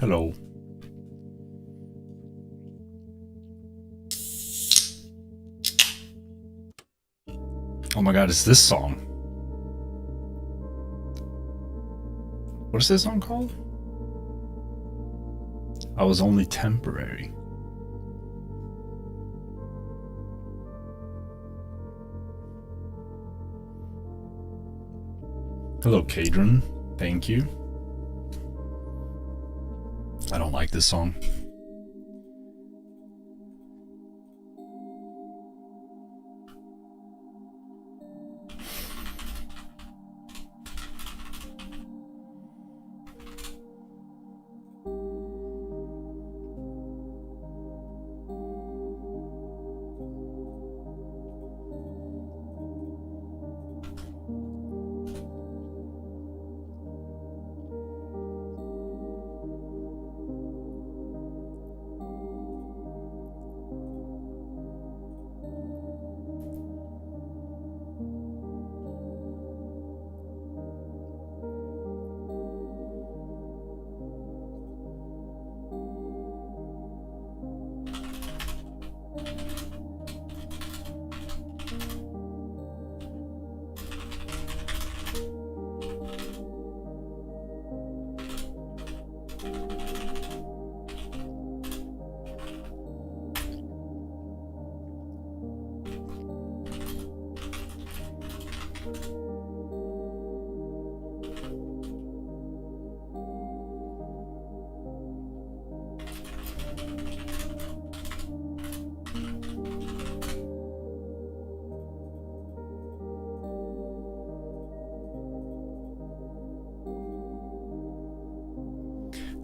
Hello. Oh my god, it's this song. What is this song called? I was only temporary. Hello, Kadron. Thank you. I don't like this song.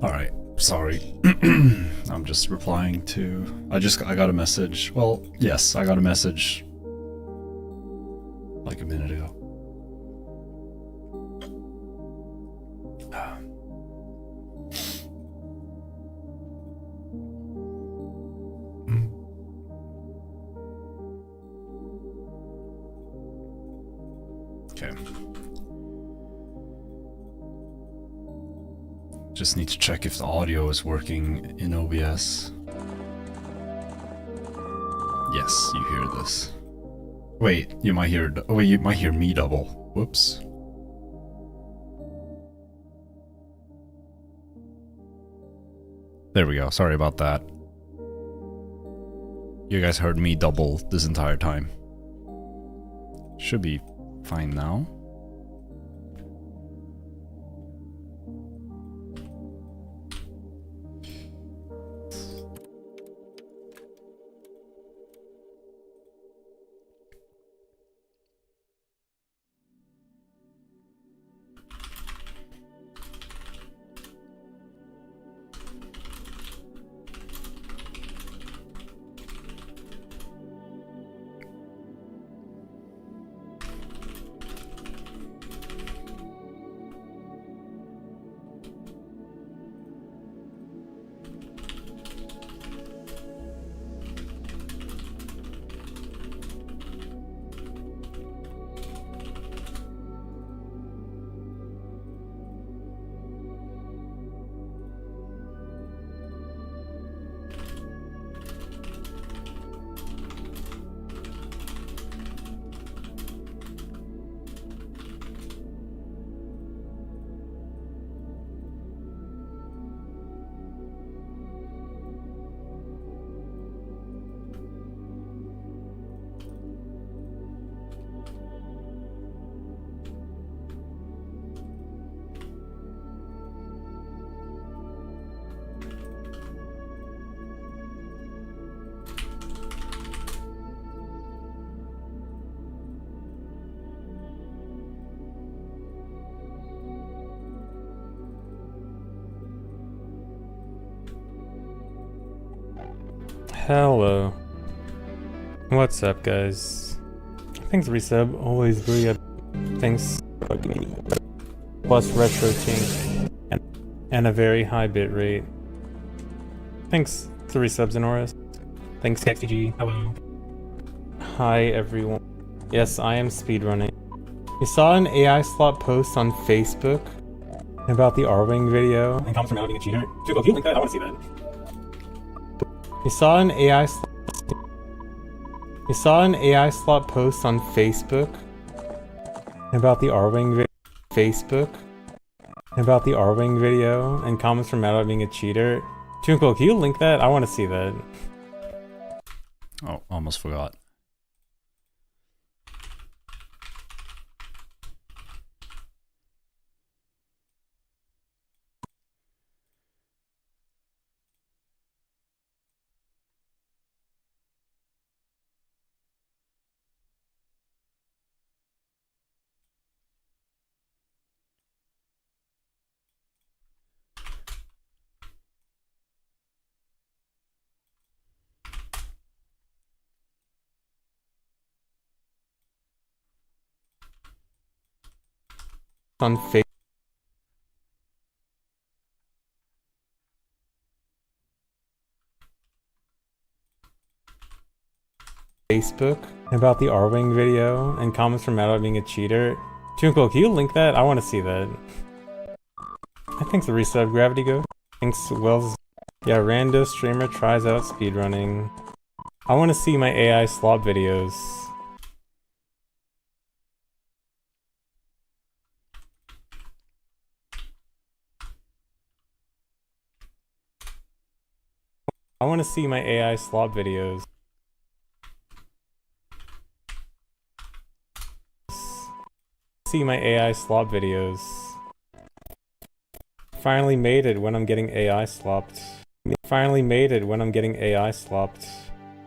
Alright, sorry. I'm just replying to... I got a message. Well, yes, I got a message like a minute ago. Okay. Just need to check if the audio is working in OBS. Yes, you hear this. Wait, you might hear... Oh wait, you might hear me double. Whoops. There we go, sorry about that. You guys heard me double this entire time. Should be fine now. Hello. What's up, guys? Thanks, resub. Always very up. Thanks. Plus retro chink and a very high bit rate. Thanks, 3 subs in Oris. Thanks, XG. Hello. Hi, everyone. Yes, I am speedrunning. You saw an AI slot post on Facebook About the R-Wing video. And comments from Mel being a cheater. Dude, if you link that, I want to see that. You saw an AI slot post on Facebook about the R-Wing video. About the R-Wing video and comments from Matt being a cheater. Twinkle, can you link that? I want to see that. Oh, almost forgot. On Facebook about the R-Wing video and comments from Matt being a cheater. Twinkle, can you link that? I want to see that. I think the resub Gravity Go. Thanks, Wells. Yeah, rando streamer tries out speedrunning. I want to see my AI slop videos. I want to see my AI slop videos. See my AI slop videos. Finally made it when I'm getting AI slopped. Finally made it when I'm getting AI slopped.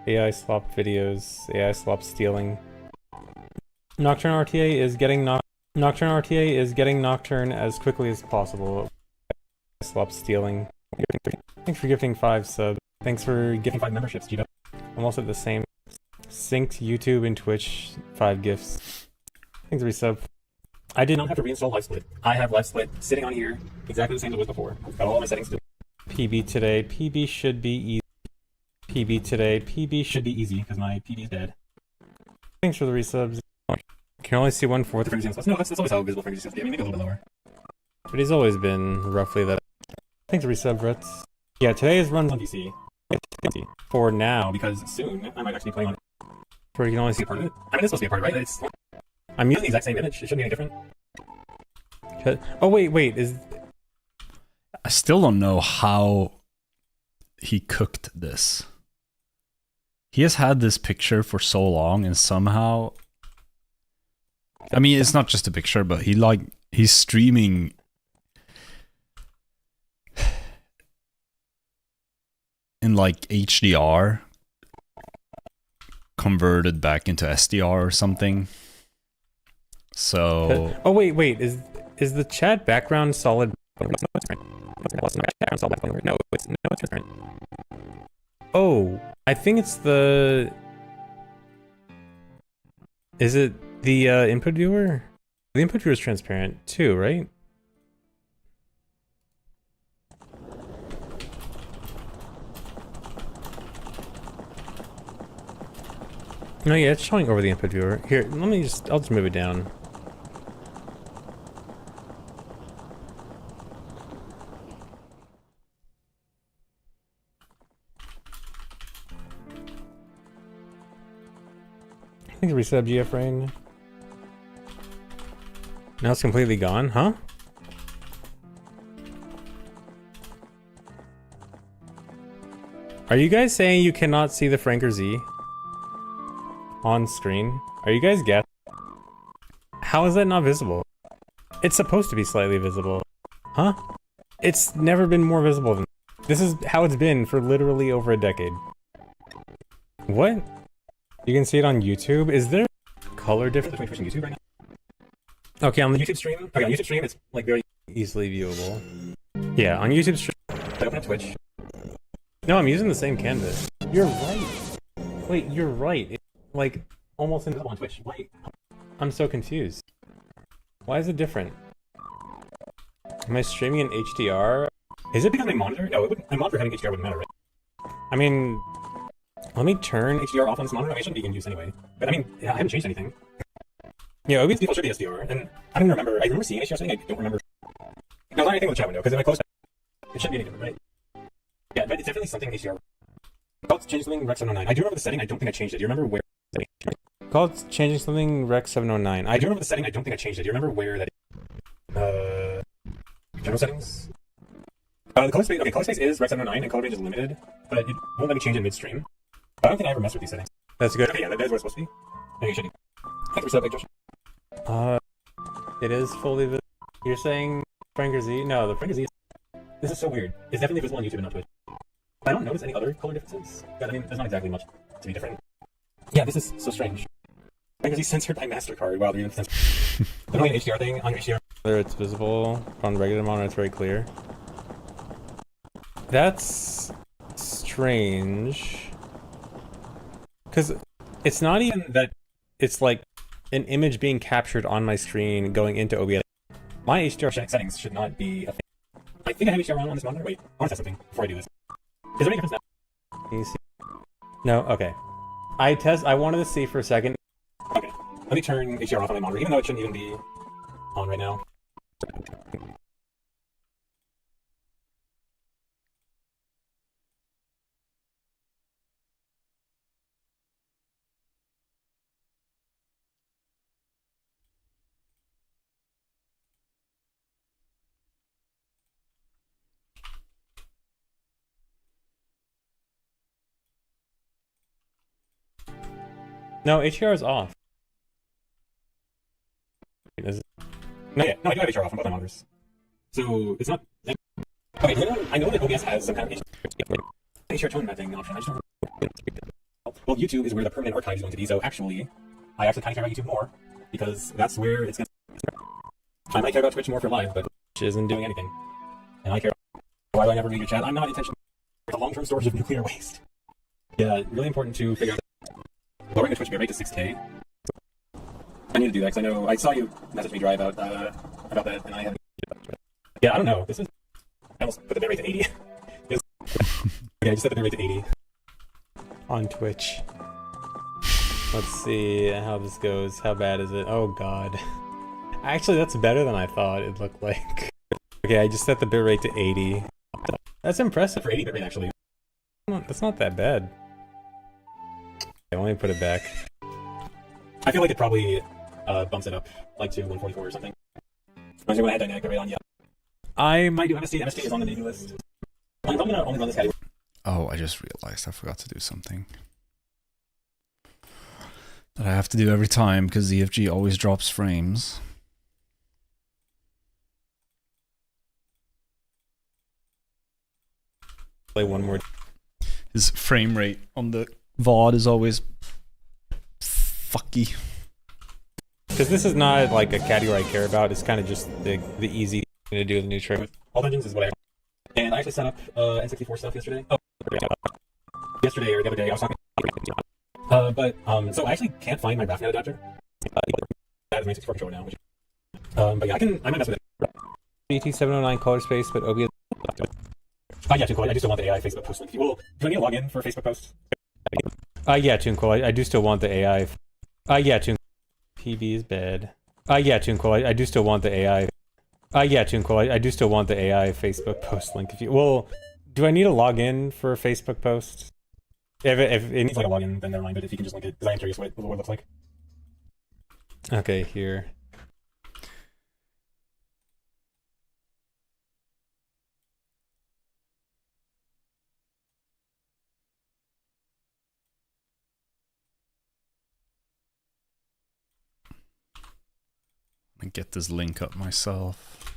AI slop videos. AI slop stealing. Nocturne RTA is getting Nocturne as quickly as possible. Slop stealing. Thanks for gifting 5 subs. Thanks for gifting 5 memberships, Gito. I'm also at the same. Synced YouTube and Twitch 5 gifts. Thanks for resub. I did not have to reinstall LiveSplit. I have LiveSplit sitting on here exactly the same as it was before. Got all my settings to PB today. PB should be easy. PB today. PB should be easy because my PB is dead. Thanks for the resubs. Can only see 1/4 of Frames. No, that's always how visible Frames used to be. I mean, maybe a little bit lower. But he's always been roughly that. Thanks for resub, Rutz. Yeah, today's runs on PC. For now, because soon I might actually play on it. Where you can only see a part of it. I mean, it's supposed to be a part, right? I'm using the exact same image. It shouldn't be any different. Oh, wait, is... I still don't know how he cooked this. He has had this picture for so long and somehow... I mean, it's not just a picture, but he's streaming... in like HDR converted back into SDR or something. So oh wait, is the chat background solid? No, it's transparent. Oh, I think it's the... Is it the input viewer? The input viewer is transparent too, right? No, yeah, it's showing over the input viewer. Here, I'll just move it down. I think reset GF rain. Now it's completely gone, huh? Are you guys saying you cannot see the Franker Z on screen? Are you guys guessing? How is that not visible? It's supposed to be slightly visible. Huh? It's never been more visible than... This is how it's been for literally over a decade. What? You can see it on YouTube? Is there color difference between Twitch and YouTube right now? Okay, on the YouTube stream... Okay, on YouTube stream it's like very easily viewable. Yeah, on YouTube stream... I open up Twitch. No, I'm using the same canvas. You're right. Wait, you're right. It's like almost invisible on Twitch. Wait. I'm so confused. Why is it different? Am I streaming in HDR? Is it because my monitor? No, my monitor having HDR wouldn't matter, right? I mean, let me turn HDR off on this monitor. I mean, it shouldn't be in use anyway. But I mean, yeah, I haven't changed anything. Yeah, OBS default should be SDR, and I don't remember. I remember seeing HDR setting. I don't remember No, not anything with the chat window, because if I close it shouldn't be any different, right? Yeah, but it's definitely something HDR. Call it changing something Rec 709. I do remember the setting, I don't think I changed it. Do you remember where? Call it changing something Rec 709. I do remember the setting, I don't think I changed it. Do you remember where that is? General settings? The color space, okay, color space is Rec 709 and color range is limited, but it won't let me change it midstream. I don't think I ever messed with these settings. That's good. Okay, yeah, that is what it's supposed to be. Okay, you should. Thanks for Big Josh. It is fully visible. You're saying Franker Z? No, the Franker Z is... This is so weird. It's definitely visible on YouTube and not Twitch. I don't notice any other color differences. But I mean, there's not exactly much to be different. Yeah, this is so strange. Franker Z censored by MasterCard while they're censored. They're doing an HDR thing on your HDR. Whether it's visible on regular monitor, it's very clear. That's strange. Because it's not even that it's like an image being captured on my screen going into OBS. My HDR settings should not be a thing. I think I have HDR on this monitor. Wait, I want to test something before I do this. Is there any difference now? Can you see? No? Okay. I wanted to see for a second. Okay. Let me turn HDR off on my monitor, even though it shouldn't even be on right now. No, HDR is off. No, yeah, no, I do have HDR off on both my monitors. So, it's not... Okay, I know that OBS has some kind of HDR tone mapping option. I just don't... Well, YouTube is where the permanent archive is going to be, so actually, I actually kind of care about YouTube more, because that's where it's going to... I might care about Twitch more for live, but Twitch isn't doing anything. And I care about... Why do I never read your chat? I'm not intentional. It's a long-term storage of nuclear waste. Yeah, really important to figure out... Lowering the Twitch bitrate to 6K. I need to do that because I know I saw you message me dry about that, and I haven't. Yeah, I don't know. This is. I almost put the bitrate to 80. Yeah, I just set the bitrate to 80 on Twitch. Let's see how this goes. How bad is it? Oh god. Actually, that's better than I thought it looked like. Okay, I just set the bitrate to 80. That's impressive for 80 bitrate actually. That's not that bad. Okay, let me put it back. I feel like it probably bumps it up like to 144 or something. Especially when I had dynamic bitrate on, yeah. I might do MST. MST is on the navy list. I'm gonna only run this category. Oh, I just realized I forgot to do something that I have to do every time because ZFG always drops frames. Play one more. His frame rate on the VOD is always fucky. Because this is not like a category I care about. It's kind of just the easy thing to do with the new trick. With all engines is what I. And I actually set up N64 stuff yesterday. Oh, yesterday or the other day I was talking. So I actually can't find my RAFnet adapter. That is my 64 controller now. Which, but yeah, I might mess with it. BT709 color space, but OBS. Yeah, too cool. I do still want the AI Facebook post link. Do I need to log in for Facebook posts? Yeah, Tooncool. I do still want the AI. Yeah, Tooncool. PB is bad. Yeah, Tooncool. I do still want the AI. Yeah, Tooncool. I do still want the AI Facebook post link. If you do I need to log in for a Facebook post? If it needs like a login, then never mind. But if you can just link it, because I am curious what it looks like. Okay, here. And get this link up myself.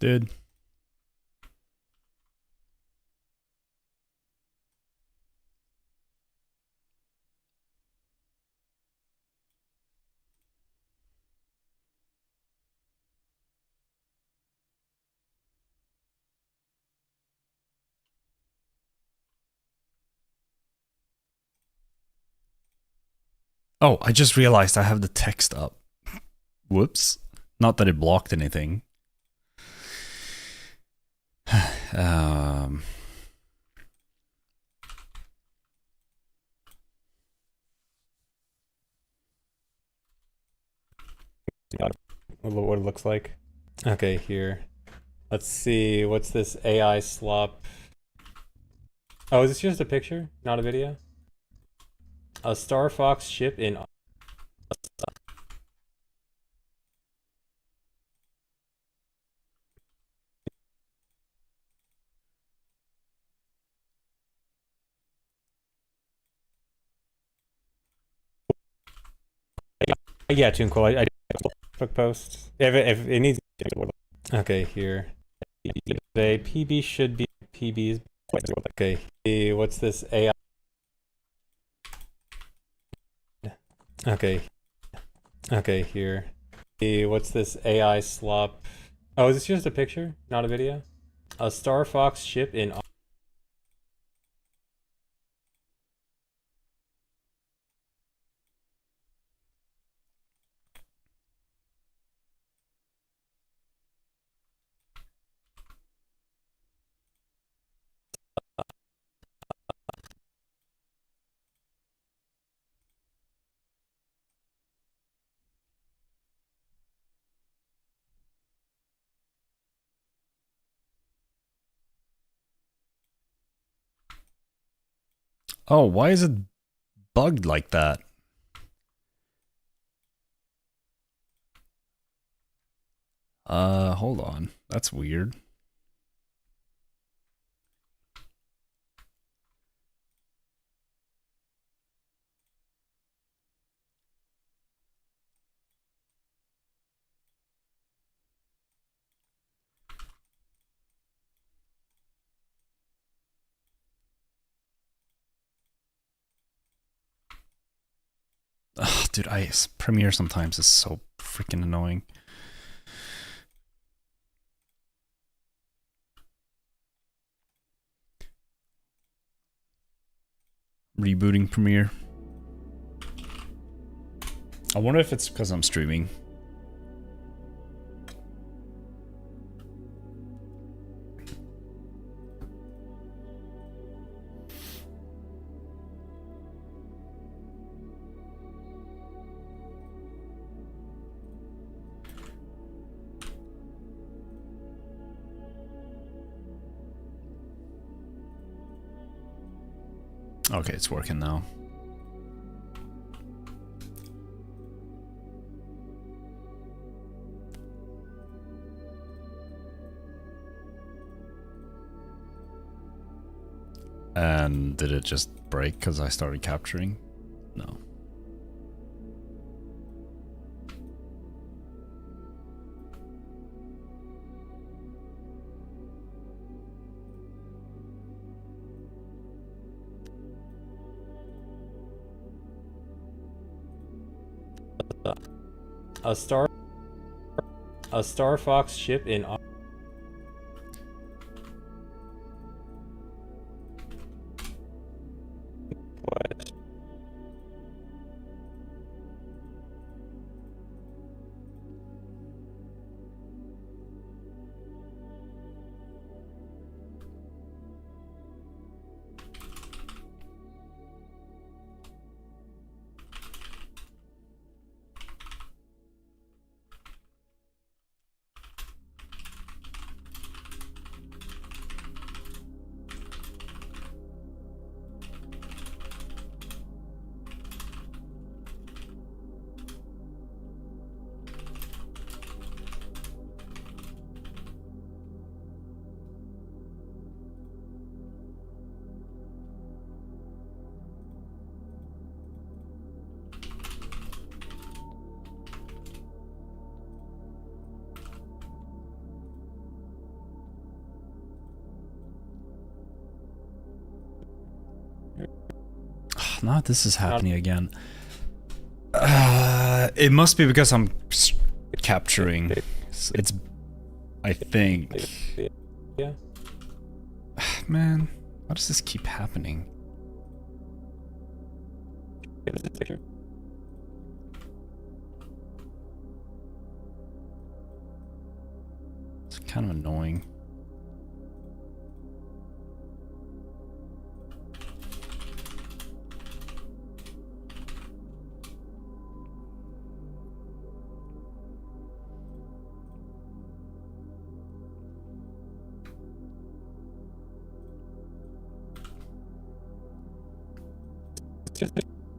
Did. Oh, I just realized I have the text up. Whoops. Not that it blocked anything. What it looks like. Okay, here. Let's see. What's this AI slop? Oh, is this just a picture, not a video? A Star Fox ship in. Yeah, too cool. I Facebook post. If it needs. Okay, here. Today, PB should be PB's. Okay, what's this AI? Okay. Okay, here. What's this AI slop? Oh, is this just a picture, not a video? A Star Fox ship in. Oh, why is it bugged like that? Hold on. That's weird. Ugh, dude, Premiere sometimes is so freaking annoying. Rebooting Premiere. I wonder if it's because I'm streaming. Okay, it's working now. And did it just break because I started capturing? No. A Star Fox ship in. What? Now this is happening again. It must be because I'm capturing. It's I think. Yeah. Man, why does this keep happening? It's kind of annoying.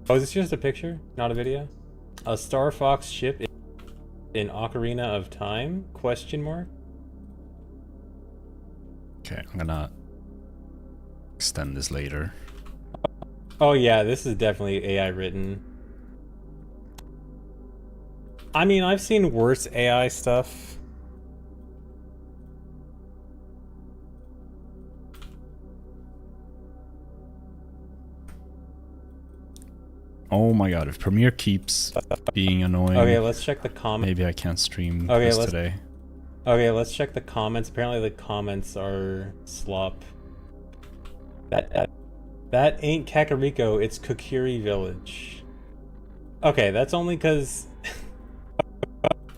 Oh, is this just a picture, not a video? A Star Fox ship in Ocarina of Time? Question mark? Okay, I'm gonna extend this later. Oh yeah, this is definitely AI written. I mean, I've seen worse AI stuff. Oh my god, if Premiere keeps being annoying, Okay, let's check the comments. maybe I can't stream Okay, this today. Okay, let's check the comments. Apparently the comments are slop. That ain't Kakariko, it's Kokiri Village. Okay, that's only because...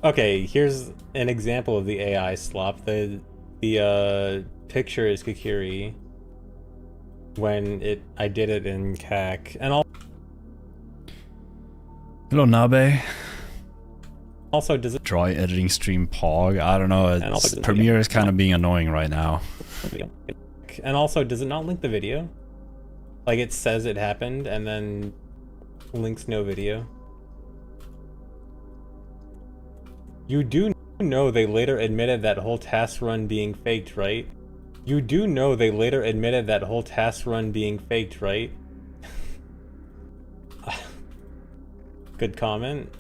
Okay, here's an example of the AI slop. The picture is Kokiri when I did it in Kak. And Hello, Nabe. also, does it... Dry editing stream Pog. I don't know. Premiere is kind of being annoying right now. And also, does it not link the video? Like, it says it happened, and then links no video. You do know they later admitted that whole task run being faked, right? You do know they later admitted that whole task run being faked, right? Good comment.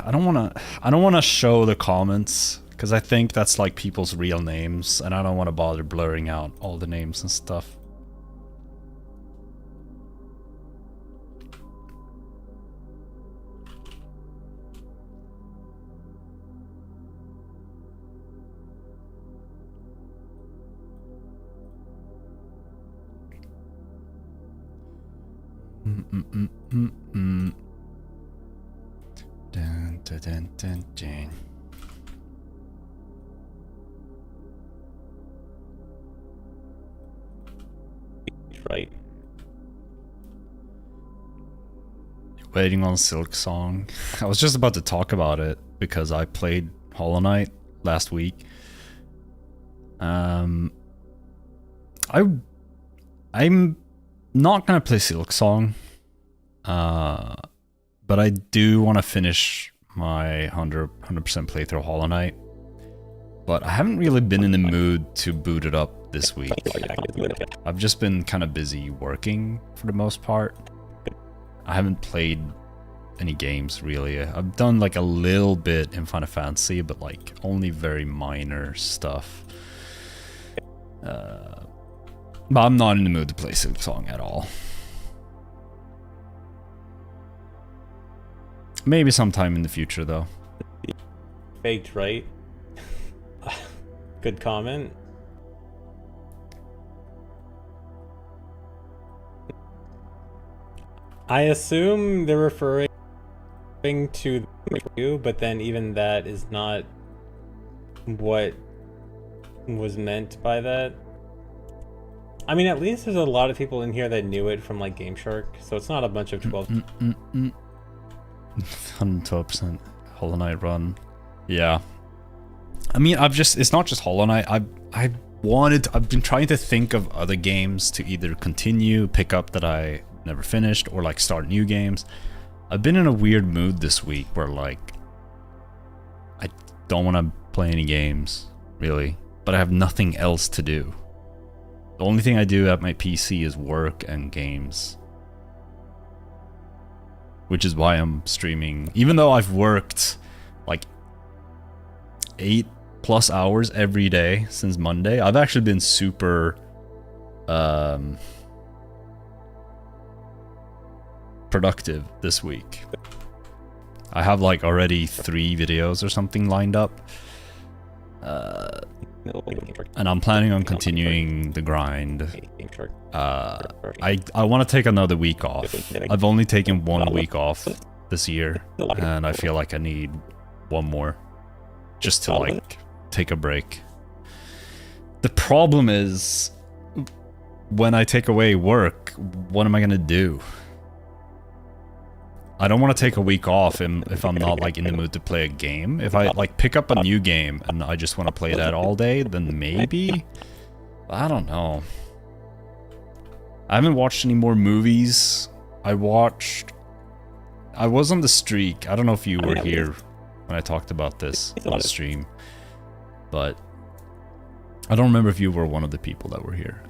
I don't want to show the comments because I think that's like people's real names, and I don't want to bother blurring out all the names and stuff. Dun, dun, dun, dun, dun. Right. Waiting on Silk Song. I was just about to talk about it because I played Hollow Knight last week. I'm not gonna play Silk Song, but I do want to finish my 100% playthrough of Hollow Knight. But I haven't really been in the mood to boot it up this week. I've just been kind of busy working for the most part. I haven't played any games really. I've done like a little bit in Final Fantasy, but like only very minor stuff. But I'm not in the mood to play Silk Song at all. Maybe sometime in the future though. Faked, right? Good comment. I assume they're referring to you, but then even that is not what was meant by that. I mean, at least there's a lot of people in here that knew it from like Game Shark, so it's not a bunch of 12. 112% Hollow Knight run. Yeah. I mean, it's not just Hollow Knight. I've been trying to think of other games to either continue, pick up that I never finished, or like start new games. I've been in a weird mood this week where like I don't want to play any games, really, but I have nothing else to do. The only thing I do at my PC is work and games. Which is why I'm streaming. Even though I've worked like 8+ hours every day since Monday, I've actually been super productive this week. I have like already 3 videos or something lined up. And I'm planning on continuing the grind. I want to take another week off. I've only taken 1 week off this year, and I feel like I need 1 more just to like take a break. The problem is, when I take away work, what am I gonna do? I don't want to take a week off if I'm not like in the mood to play a game. If I like pick up a new game and I just want to play that all day, then maybe. I don't know. I haven't watched any more movies. I was on the streak. I don't know if you were here when I talked about this on the stream, but I don't remember if you were one of the people that were here.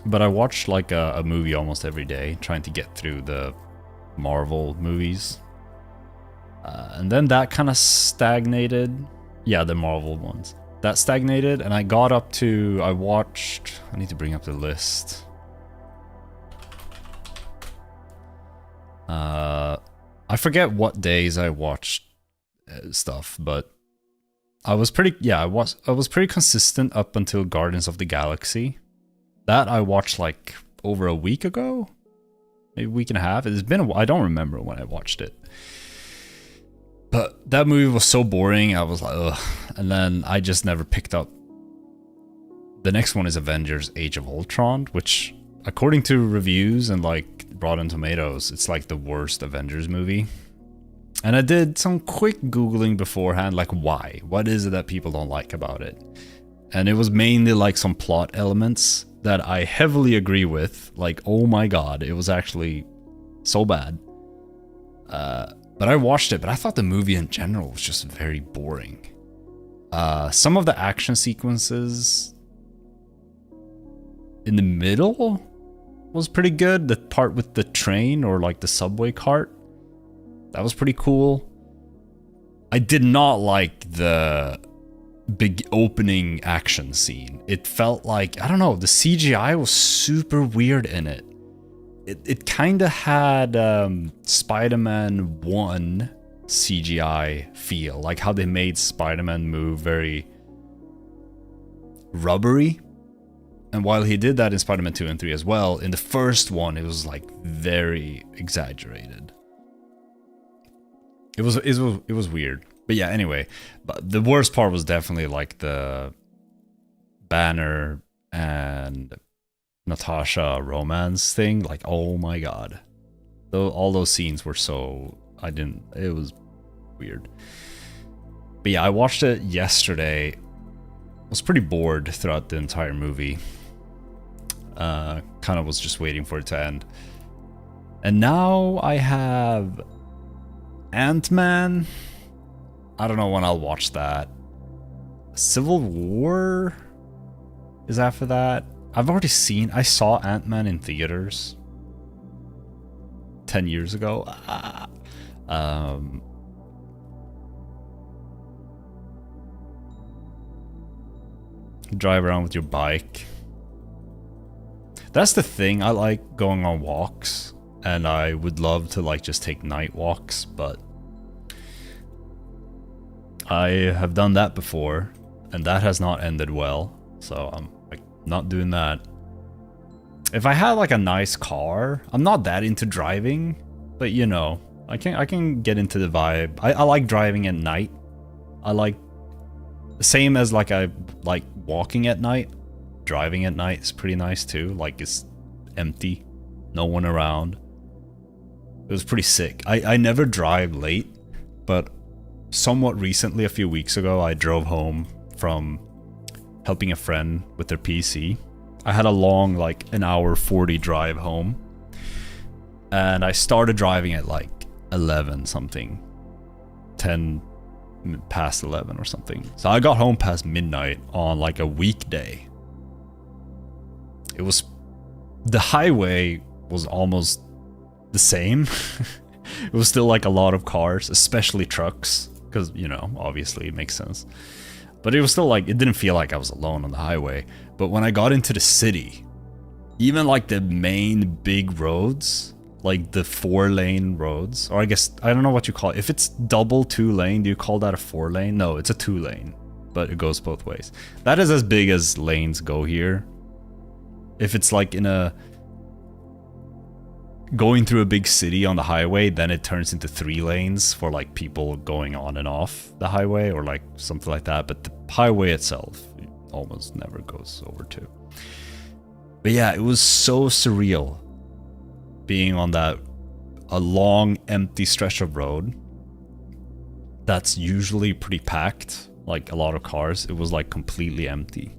But I watched like a movie almost every day, trying to get through the Marvel movies. And then that kind of stagnated. Yeah, the Marvel ones. That stagnated, and I got up to... I need to bring up the list. I forget what days I watched stuff, but I was pretty... Yeah, I was pretty consistent up until Guardians of the Galaxy. That I watched like over a week ago, maybe a week and a half. It's been I don't remember when I watched it, but that movie was so boring. I was like, ugh. And then I just never picked up. The next one is Avengers: Age of Ultron, which, according to reviews and like Rotten Tomatoes, it's like the worst Avengers movie. And I did some quick googling beforehand, like why? What is it that people don't like about it? And it was mainly like some plot elements that I heavily agree with. Like, oh my god, it was actually so bad. But I watched it, but I thought the movie in general was just very boring. Some of the action sequences in the middle was pretty good. The part with the train or like the subway cart, that was pretty cool. I did not like the big opening action scene. It felt like, I don't know, the CGI was super weird in it. It kind of had Spider-Man 1 CGI feel, like how they made Spider-Man move very rubbery. And while he did that in Spider-Man 2 and 3 as well, in the first one it was like very exaggerated. It was weird. But yeah, anyway, but the worst part was definitely like the Banner and Natasha romance thing. Like, oh my god. All those scenes were so... it was weird. But yeah, I watched it yesterday. I was pretty bored throughout the entire movie. Kind of was just waiting for it to end. And now I have Ant-Man. I don't know when I'll watch that. Civil War is after that. I saw Ant-Man in theaters 10 years ago. Drive around with your bike. That's the thing. I like going on walks, and I would love to like just take night walks, but I have done that before, and that has not ended well, so I'm like not doing that. If I had like a nice car, I'm not that into driving, but you know, I can get into the vibe. I like driving at night. I like, same as like I like walking at night. Driving at night is pretty nice too. Like it's empty, no one around. It was pretty sick. I never drive late, but somewhat recently, a few weeks ago, I drove home from helping a friend with their PC. I had a long, like, an hour 40 drive home. And I started driving at, like, 11 something. 10 past 11 or something. So I got home past midnight on, like, a weekday. The highway was almost the same. It was still, like, a lot of cars, especially trucks. Because, you know, obviously it makes sense. But it was still like, it didn't feel like I was alone on the highway. But when I got into the city, even like the main big roads, like the 4-lane roads, or I guess, I don't know what you call it. If it's double 2-lane, do you call that a 4-lane? No, it's a 2-lane, but it goes both ways. That is as big as lanes go here. If it's like in a going through a big city on the highway, then it turns into 3 lanes for like people going on and off the highway or like something like that. But the highway itself almost never goes over 2. But yeah, it was so surreal being on that a long empty stretch of road that's usually pretty packed, like a lot of cars. It was like completely empty.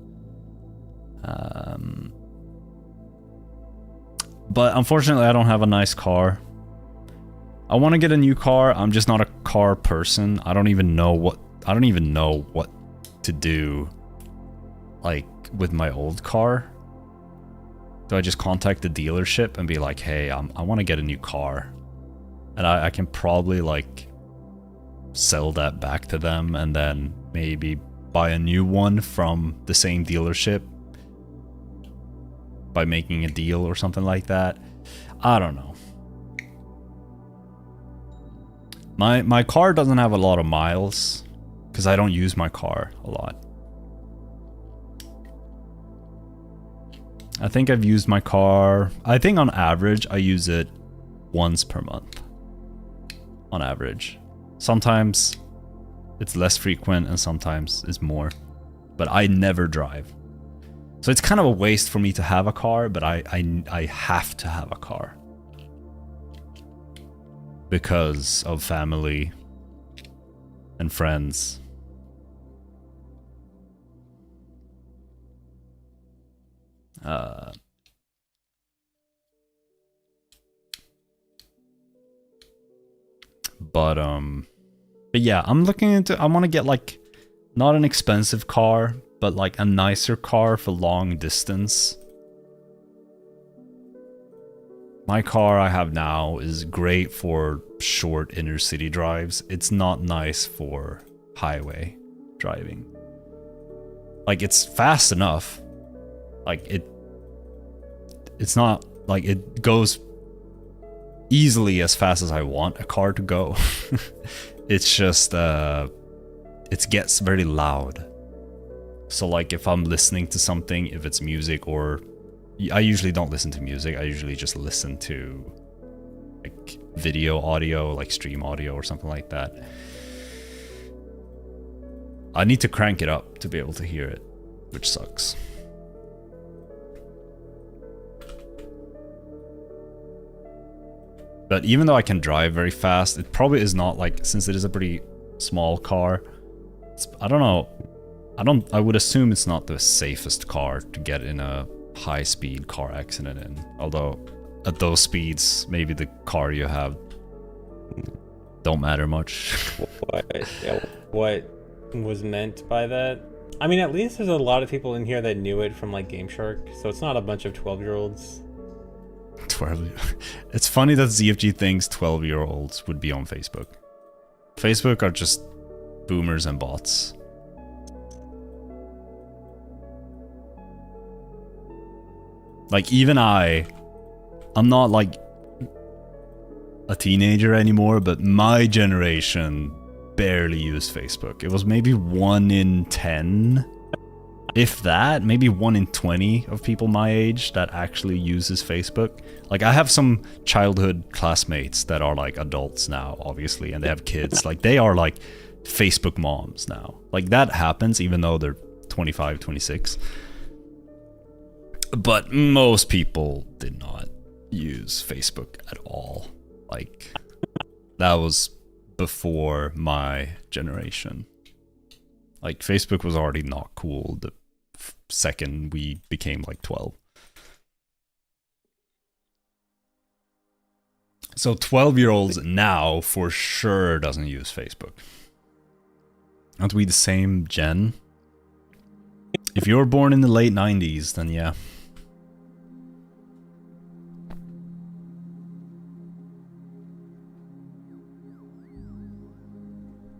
But unfortunately, I don't have a nice car. I want to get a new car. I'm just not a car person. I don't even know what to do, like, with my old car. Do I just contact the dealership and be like, hey, I want to get a new car? And I can probably, like, sell that back to them and then maybe buy a new one from the same dealership by making a deal or something like that. I don't know. My car doesn't have a lot of miles because I don't use my car a lot. I think I've used my car, I think on average I use it once per month. On average. Sometimes it's less frequent and sometimes it's more. But I never drive. So it's kind of a waste for me to have a car, but I have to have a car. Because of family and friends. But yeah, I'm looking into, I want to get like, not an expensive car, but like a nicer car for long distance. My car I have now is great for short inner city drives. It's not nice for highway driving. Like, it's fast enough. Like, it's not like it goes easily as fast as I want a car to go. It's just it gets very loud. So like if I'm listening to something, if it's music, or I usually don't listen to music, I usually just listen to like video audio, like stream audio or something like that. I need to crank it up to be able to hear it, which sucks. But even though I can drive very fast, it probably is not like, since it is a pretty small car, I don't know, I would assume it's not the safest car to get in a high-speed car accident in. Although, at those speeds, maybe the car you have don't matter much. What was meant by that? I mean, at least there's a lot of people in here that knew it from, like, Game Shark, so it's not a bunch of 12-year-olds. 12. It's funny that ZFG thinks 12-year-olds would be on Facebook. Facebook are just boomers and bots. Like, even I'm not like a teenager anymore, but my generation barely used Facebook. It was maybe 1 in 10, if that, maybe 1 in 20 of people my age that actually uses Facebook. Like, I have some childhood classmates that are like adults now, obviously, and they have kids. Like, they are like Facebook moms now. Like, that happens even though they're 25, 26. But most people did not use Facebook at all. Like, that was before my generation. Like, Facebook was already not cool the second we became like 12. So 12-year-olds now for sure doesn't use Facebook. Aren't we the same gen? If you were born in the late 90s, then yeah.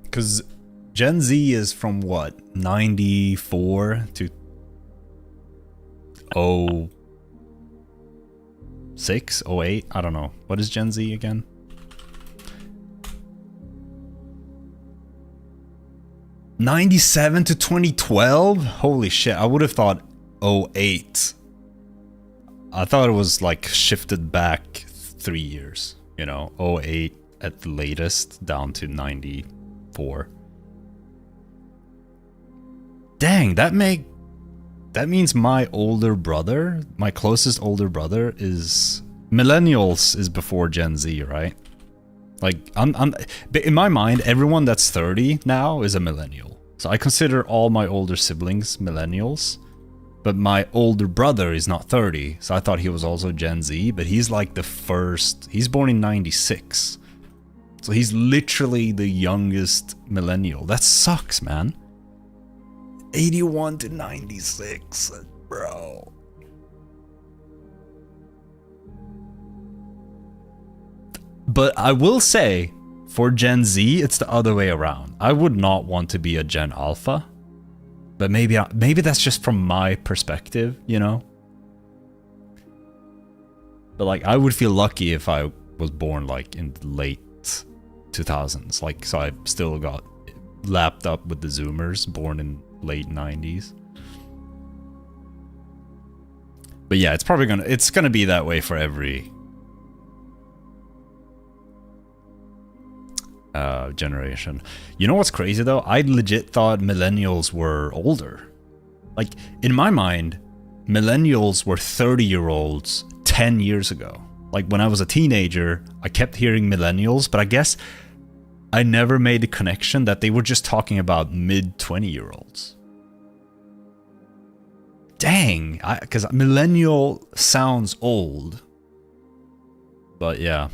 Because Gen Z is from what? 94 to 06, 08, I don't know. What is Gen Z again? '97 to 2012? Holy shit, I would have thought 08. I thought it was like shifted back 3 years, you know, 08 at the latest down to 94. Dang, that means my older brother, my closest older brother is millennials is before Gen Z, right? Like in my mind, everyone that's 30 now is a millennial. So I consider all my older siblings millennials. But my older brother is not 30, so I thought he was also Gen Z, but he's like the first, he's born in 96. So he's literally the youngest millennial. That sucks, man. 81 to 96, bro. But I will say, for Gen Z, it's the other way around. I would not want to be a Gen Alpha. But maybe that's just from my perspective, you know? But like, I would feel lucky if I was born like in the late 2000s. Like, so I still got lapped up with the Zoomers, born in late 90s. But yeah, it's gonna be that way for every generation. You know what's crazy though? I legit thought millennials were older. Like, in my mind, millennials were 30-year-olds 10 years ago. Like, when I was a teenager, I kept hearing millennials, but I guess I never made the connection that they were just talking about mid-20-year-olds. Dang, because millennial sounds old. But yeah.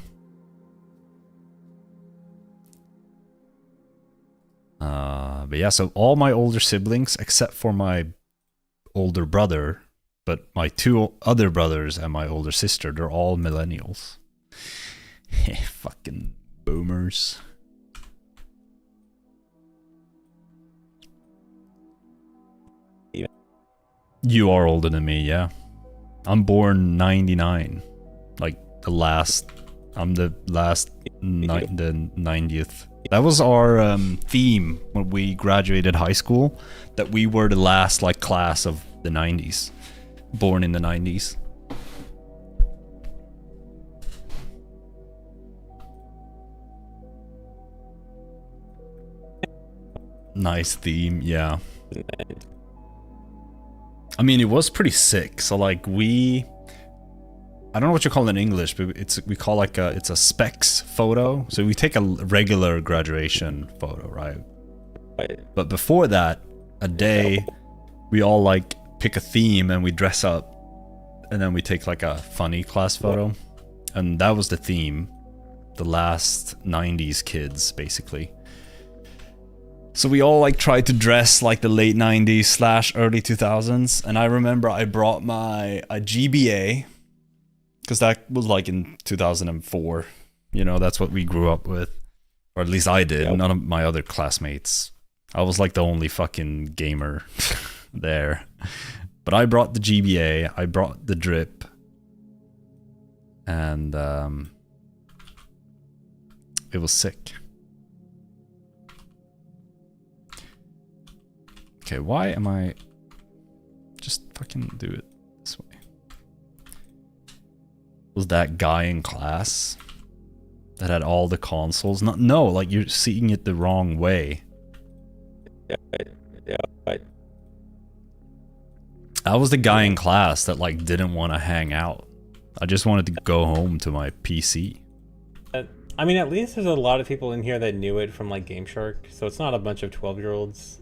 But yeah, so all my older siblings, except for my older brother, but my two other brothers and my older sister, they're all millennials. Fucking boomers. You are older than me, yeah. I'm born 99. Like, I'm the last, the 90th. That was our theme when we graduated high school, that we were the last like class of the 90s, born in the 90s. Nice theme, yeah. I mean, it was pretty sick. So like I don't know what you call it in English, but we call it's a specs photo. So we take a regular graduation photo, right? But before that, a day, we all like pick a theme and we dress up, and then we take like a funny class photo, and that was the theme, the last 90s kids basically. So we all like tried to dress like the late 90s / early 2000s, and I remember I brought a GBA. Because that was like in 2004, you know, that's what we grew up with. Or at least I did. Yep. None of my other classmates. I was like the only fucking gamer there. But I brought the GBA, I brought the drip. And it was sick. Okay, why am I... Just fucking do it this way. Was that guy in class that had all the consoles? No, like you're seeing it the wrong way. Yeah. I was the guy in class that like didn't want to hang out. I just wanted to go home to my PC. I mean, at least there's a lot of people in here that knew it from like Game Shark, so it's not a bunch of 12-year-olds.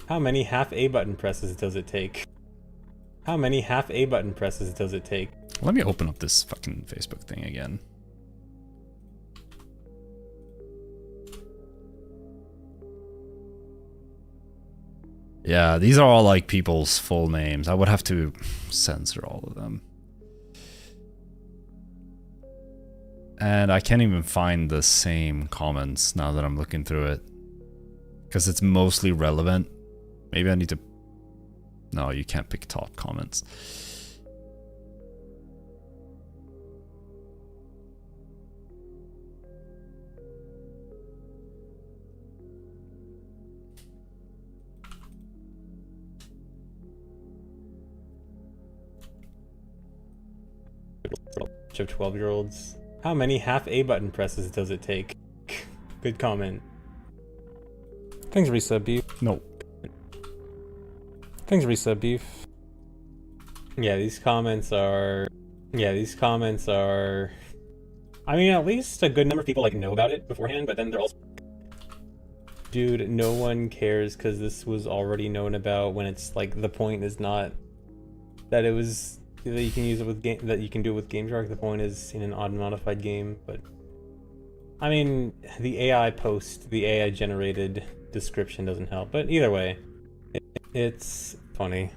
How many half A button presses does it take? How many half A button presses does it take? Let me open up this fucking Facebook thing again. Yeah, these are all like people's full names. I would have to censor all of them. And I can't even find the same comments now that I'm looking through it. because it's mostly relevant. Maybe I need to... No, you can't pick top comments. Of 12-year-olds. How many half A button presses does it take? Good comment. Thanks, resub beef. No. Thanks, resub beef. Yeah, these comments are. I mean, at least a good number of people like know about it beforehand, but then they're also. Dude, no one cares because this was already known about. When it's like the point is not that it was. That you can use it with game, that you can do it with GameShark. The point is in an unmodified game, but I mean the AI generated description doesn't help. But either way, it's funny.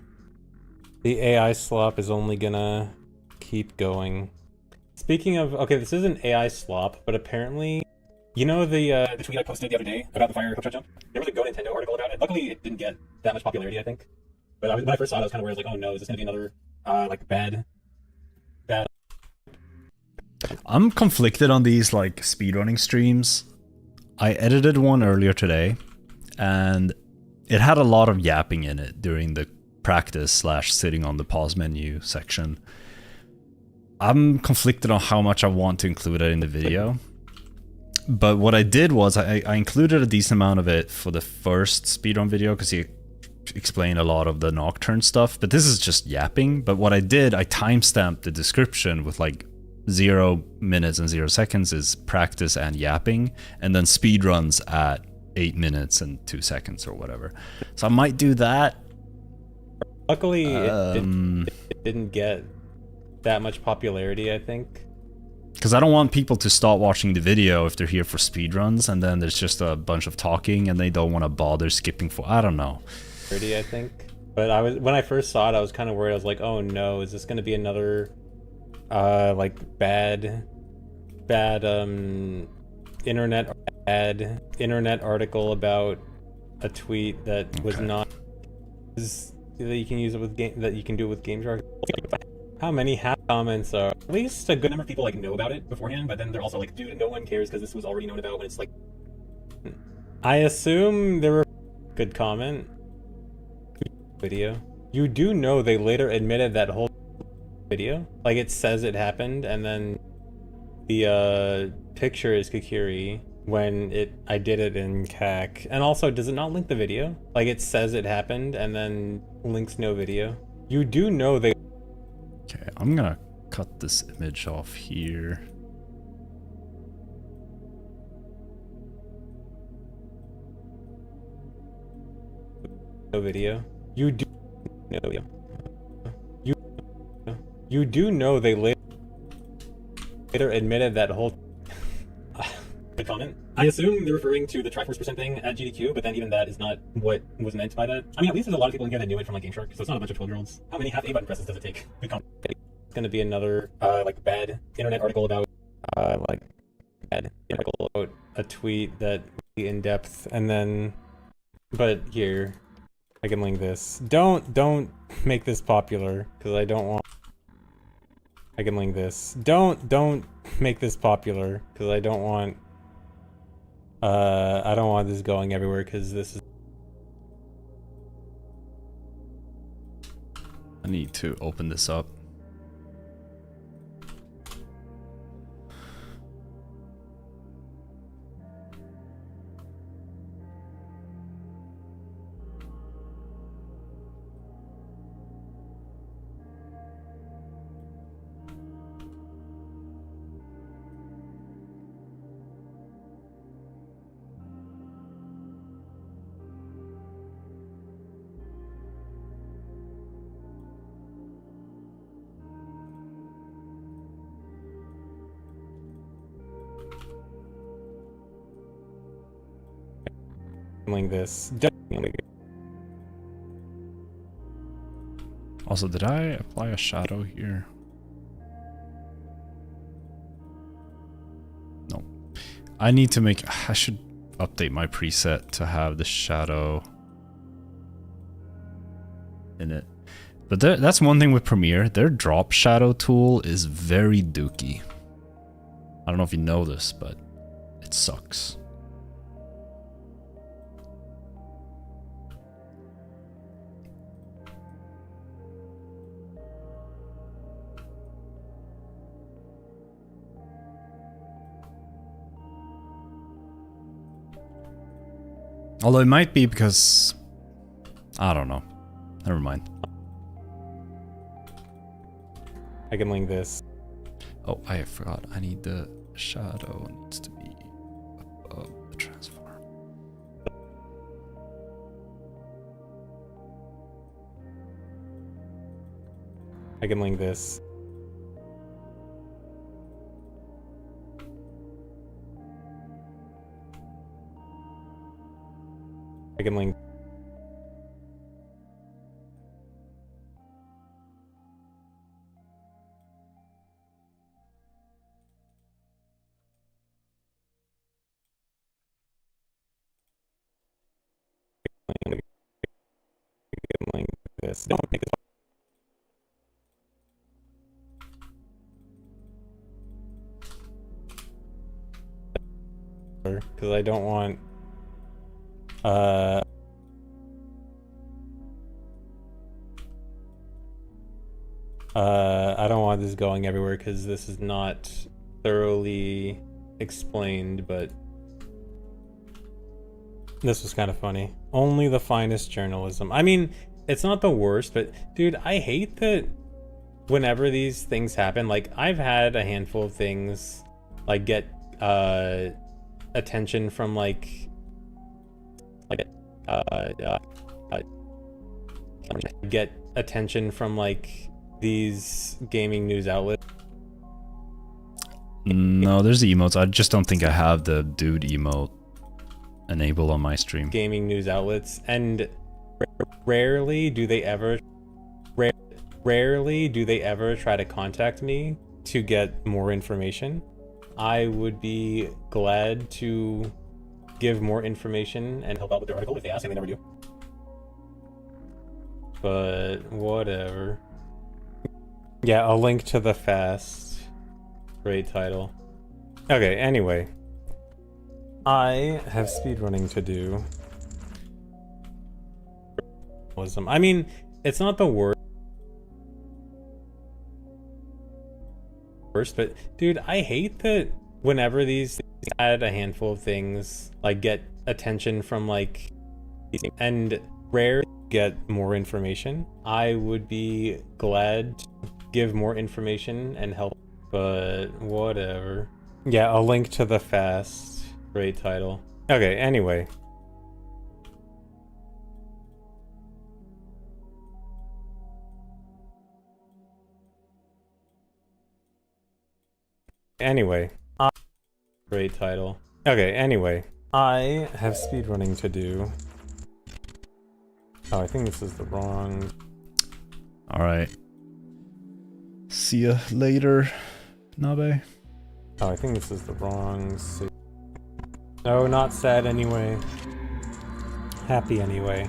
The AI slop is only gonna keep going. Speaking of, okay, this isn't AI slop, but apparently, you know the tweet I posted the other day about the fire hookshot jump. There was a Go Nintendo article about it. Luckily, it didn't get that much popularity, I think. But when I first saw it, I was kind of worried, like, oh no, is this gonna be another like bad. I'm conflicted on these like speedrunning streams. I edited one earlier today, and it had a lot of yapping in it during the practice / sitting on the pause menu section. I'm conflicted on how much I want to include it in the video. But what I did was I included a decent amount of it for the first speedrun video because he explained a lot of the nocturne stuff, but this is just yapping. But what I did, I timestamped the description with like 0 minutes and 0 seconds is practice and yapping, and then speedruns at 8 minutes and 2 seconds or whatever. So I might do that. Luckily, it didn't get that much popularity, I think. Because I don't want people to start watching the video if they're here for speedruns, and then there's just a bunch of talking and they don't want to bother skipping for, I don't know. I think. But when I first saw it, I was kind of worried. I was like, oh no, is this going to be another like bad internet article about a tweet that was not that you can use it with that you can do it with GameShark? How many comments are? At least a good number of people like know about it beforehand, but then they're also like, dude, no one cares because this was already known about. When it's like, I assume there were good comment. Video. You do know they later admitted that whole video. Like, it says it happened, and then the picture is Kakiri when I did it in CAC. And also, does it not link the video? Like, it says it happened, and then links no video. You do know they... Okay, I'm gonna cut this image off here. No video. You do know, you do know they later admitted that whole good comment. I assume they're referring to the Triforce % thing at GDQ, but then even that is not what was meant by that. I mean, at least there's a lot of people in here that knew it from like GameShark, so it's not a bunch of 12-year-olds. How many half A button presses does it take? Good comment. It's gonna be another like bad internet article about a tweet that in depth, and then but here. I can link this. Don't make this popular, because I don't want... I can link this. Don't make this popular, because I don't want... I don't want this going everywhere, because this is... I need to open this up. Link this. Also, did I apply a shadow here? No. I need to make... I should... update my preset to have the shadow in it. But that's one thing with Premiere. Their drop shadow tool is very dookie. I don't know if you know this, but it sucks. Although it might be because... I don't know. Never mind. I can link this. Oh, I forgot. I need the shadow. It needs to be above the transform. I can link this. I can link. Link this. Don't make this. Because I don't want. I don't want this going everywhere because this is not thoroughly explained, but this was kind of funny. Only the finest journalism. I mean, it's not the worst, but dude, I hate that whenever these things happen, like I've had a handful of things like get attention from get attention from like these gaming news outlets. No, there's the emotes. I just don't think I have the dude emote enabled on my stream. Gaming news outlets, and rarely do they ever try to contact me to get more information. I would be glad to give more information and help out with their article if they ask, and they never do. But whatever. Yeah, I'll link to the fast. Great title. Okay, anyway. I have speedrunning to do. I mean, it's not the worst, but dude, I hate that whenever these had a handful of things like get attention from like and rarely get more information. I would be glad to give more information and help, but whatever. Yeah, I'll link to the fast. Great title. Okay, anyway. Great title. Okay, anyway. I have speedrunning to do. Oh, I think this is the wrong... Alright. See ya later, Nabe. Oh, I think this is the wrong... No, not sad anyway. Happy anyway.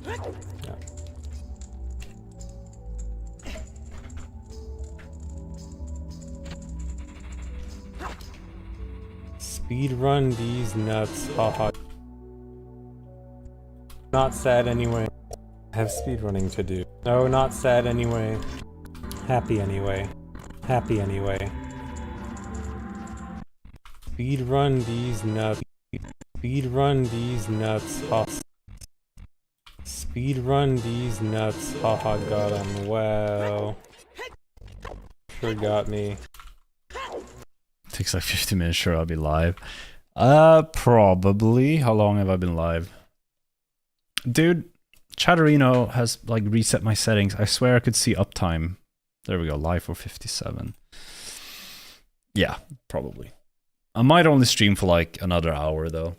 Yeah. Speedrun these nuts, haha. Not sad anyway. Have speedrunning to do. No, not sad anyway. Happy anyway. Happy anyway. Speedrun these nuts. Speedrun these nuts, ha. Speedrun these nuts, haha, got him. Wow. Sure got me. Takes like 50 minutes, sure I'll be live. Probably. How long have I been live? Dude, Chatterino has like reset my settings. I swear I could see uptime. There we go, live for 57. Yeah, probably. I might only stream for like another hour though.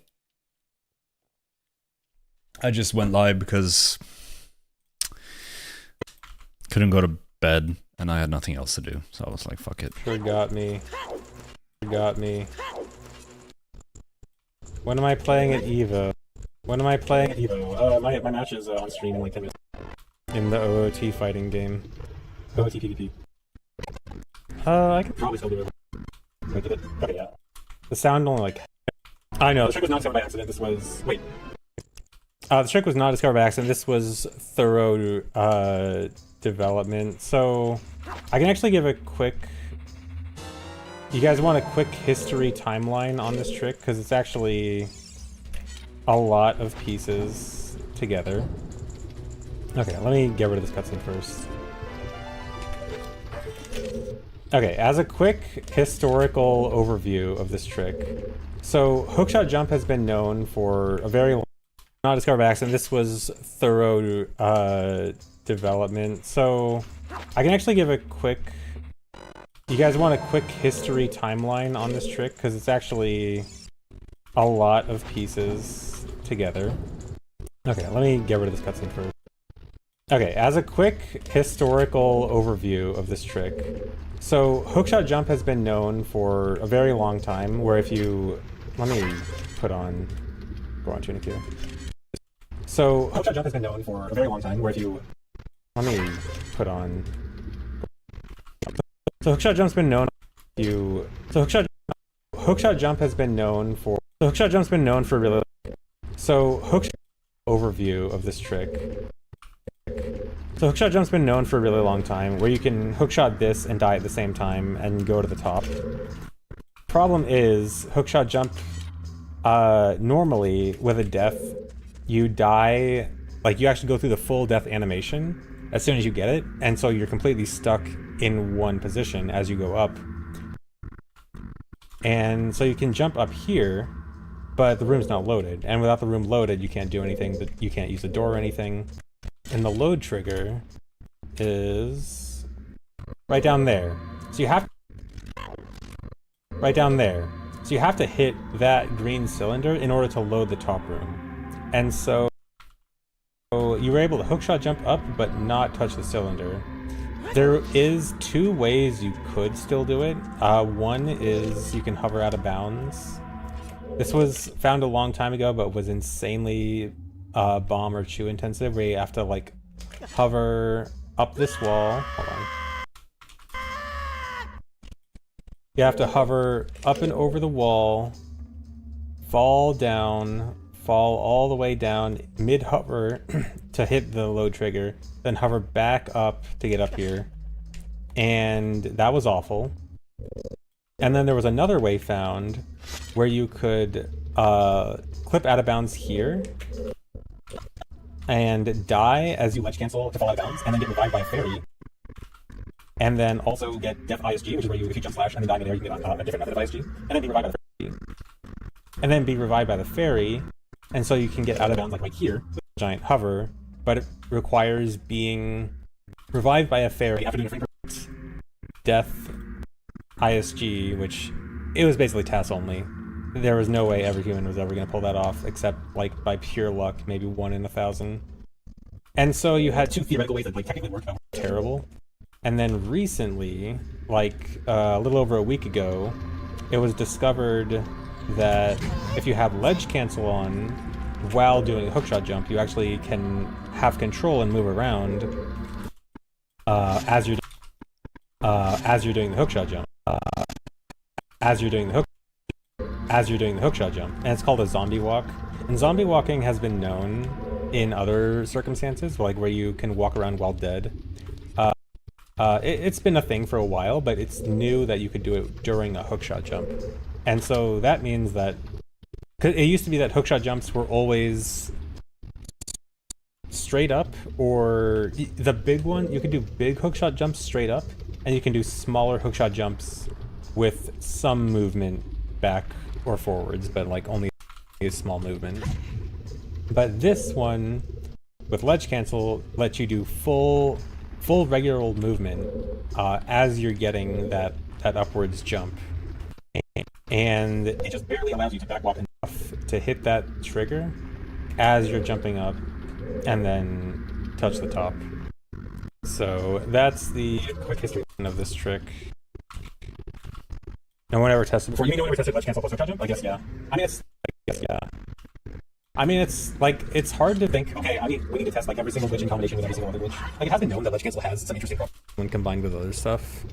I just went live because couldn't go to bed, and I had nothing else to do, so I was like, fuck it. Forgot me. Forgot me. When am I playing at Evo? When am I playing at Evo? My match is on stream in like 10 minutes. In the OOT fighting game. OOT PvP. I could probably still do it. Okay, yeah. The sound only like... I know, the trick was not discovered by accident, this was... Wait. The trick was not discovered by accident, this was thorough development. So, I can actually give a quick... You guys want a quick history timeline on this trick? Because it's actually a lot of pieces together. Okay, let me get rid of this cutscene first. Okay, as a quick historical overview of this trick. So, hookshot jump has been known for a very long time. Not discovered by accident, this was thorough development. So, I can actually give a quick... You guys want a quick history timeline on this trick? Because it's actually a lot of pieces together. Okay, let me get rid of this cutscene first. Okay, as a quick historical overview of this trick. So, hookshot jump has been known for a very long time, where if you... Let me put on... Go on tunic here. So, hookshot jump has been known for a very long time, where if you... Let me put on... So hookshot jump's been known hookshot jump has been known for really. So hookshot overview of this trick. So hookshot jump's been known for a really long time, where you can hookshot this and die at the same time and go to the top. Problem is, hookshot jump, normally with a death, you die, like you actually go through the full death animation as soon as you get it, and so you're completely stuck in one position as you go up. And so you can jump up here, but the room's not loaded. And without the room loaded, you can't do anything, you can't use the door or anything. And the load trigger is right down there. So you have right down there. So you have to hit that green cylinder in order to load the top room. And so you were able to hookshot jump up, but not touch the cylinder. There is two ways you could still do it. One is you can hover out of bounds. This was found a long time ago, but was insanely bomb or chew intensive, where you have to like hover up this wall. Hold on. You have to hover up and over the wall, fall down, fall all the way down, mid-hover to hit the load trigger, then hover back up to get up here. And that was awful. And then there was another way found where you could clip out of bounds here and die as you ledge cancel to fall out of bounds, and then get revived by a fairy. And then also get Death ISG, which is where you, if you jump slash and then die in there, you can get a different method of ISG, and then be revived by the fairy. And then be revived by the fairy, and so you can get out of bounds like right here, with a giant hover, but it requires being revived by a fairy after doing a free Death ISG, which it was basically TAS only. There was no way every human was ever going to pull that off, except like by pure luck, maybe 1 in 1,000. And so you had two theoretical ways that like technically worked, but were terrible. And then recently, like a little over a week ago, it was discovered that if you have ledge cancel on while doing a hookshot jump, you actually can have control and move around as you're doing the hookshot jump. As you're doing the hookshot jump, and it's called a zombie walk. And zombie walking has been known in other circumstances, like where you can walk around while dead. It's been a thing for a while, but it's new that you could do it during a hookshot jump. And so that means that, cause it used to be that hookshot jumps were always straight up, or the big one, you could do big hookshot jumps straight up, and you can do smaller hookshot jumps with some movement back or forwards, but like only a small movement. But this one, with ledge cancel, lets you do full regular old movement as you're getting that upwards jump. And it just barely allows you to backwalk enough to hit that trigger as you're jumping up and then touch the top. So that's the quick history of this trick. No one ever tested before. You mean no one ever tested ledge cancel plus hook shot jump? I guess yeah. I mean it's I mean it's like it's hard to think. Okay, I mean we need to test like every single glitch in combination with every single other glitch. Like it has been known that ledge cancel has some interesting problems when combined with other stuff.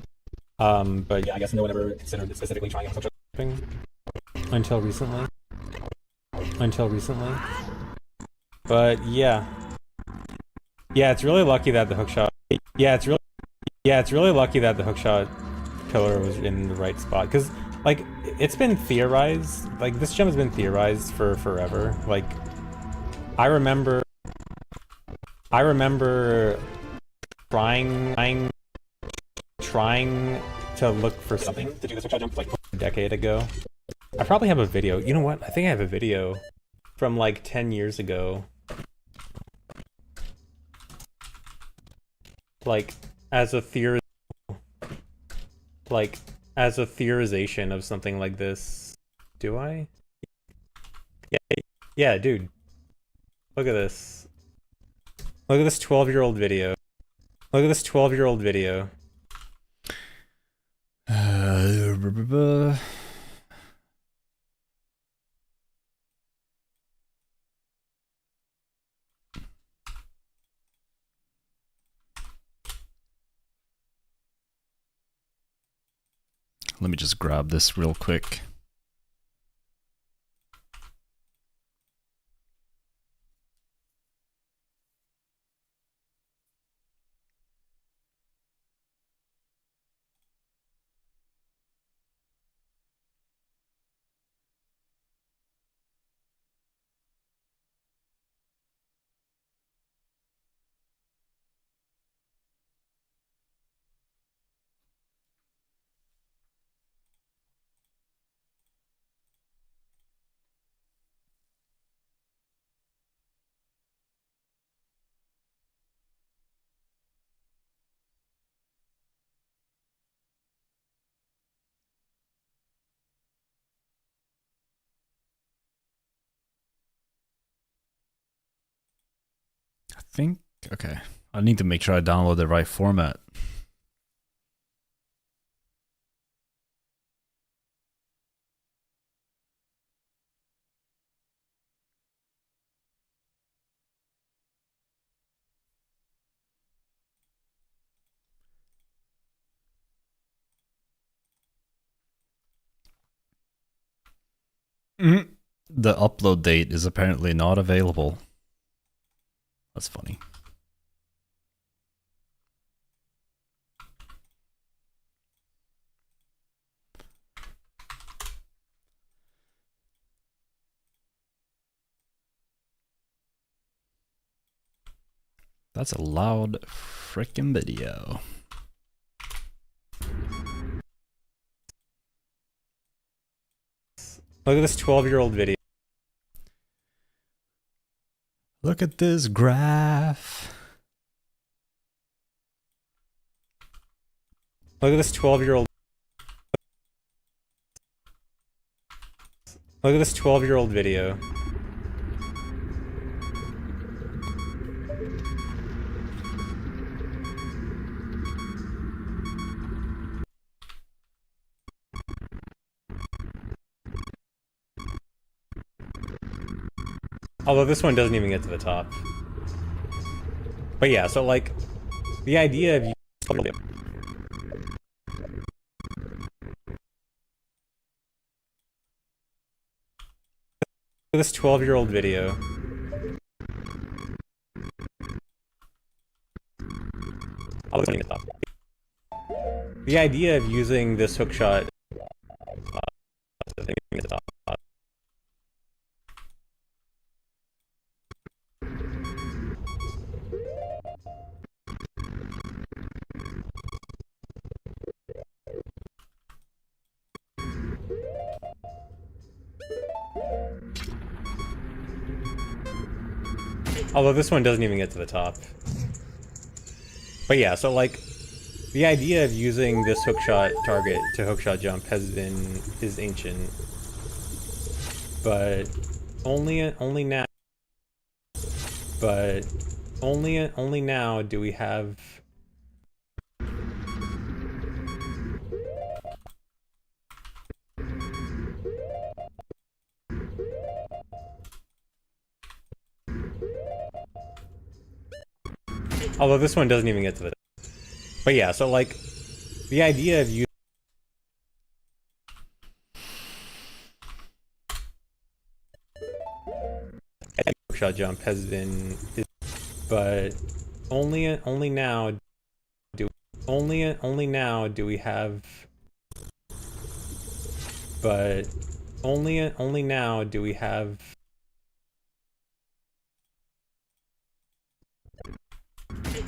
But yeah, I guess no one ever considered specifically trying out hook shot jumping until recently. But yeah, it's really lucky that the hookshot. It's really lucky that the hookshot pillar was in the right spot because, like, it's been theorized. Like this gem has been theorized for forever. Like, I remember trying to look for something to do this hookshot jump like a decade ago. I probably have a video. You know what? I think I have a video from like 10 years ago. Like as a theorization of something like this. Do I? Yeah, dude. Look at this. Look at this 12-year-old video. Let me just grab this real quick. I think, okay. I need to make sure I download the right format. The upload date is apparently not available. That's funny. That's a loud freaking video. Look at this 12-year-old video. Look at this graph. Look at this 12-year-old. Look at this 12-year-old video. Although this one doesn't even get to the top. But yeah, so like, the idea of this 12-year-old video. The idea of using this hookshot although this one doesn't even get to the top. But yeah, so like, the idea of using this hookshot target to hookshot jump is ancient. But only now do we have Although this one doesn't even get to the... But yeah, so like, the idea of you... Shot jump has been... But only now do we have... But only now do we have...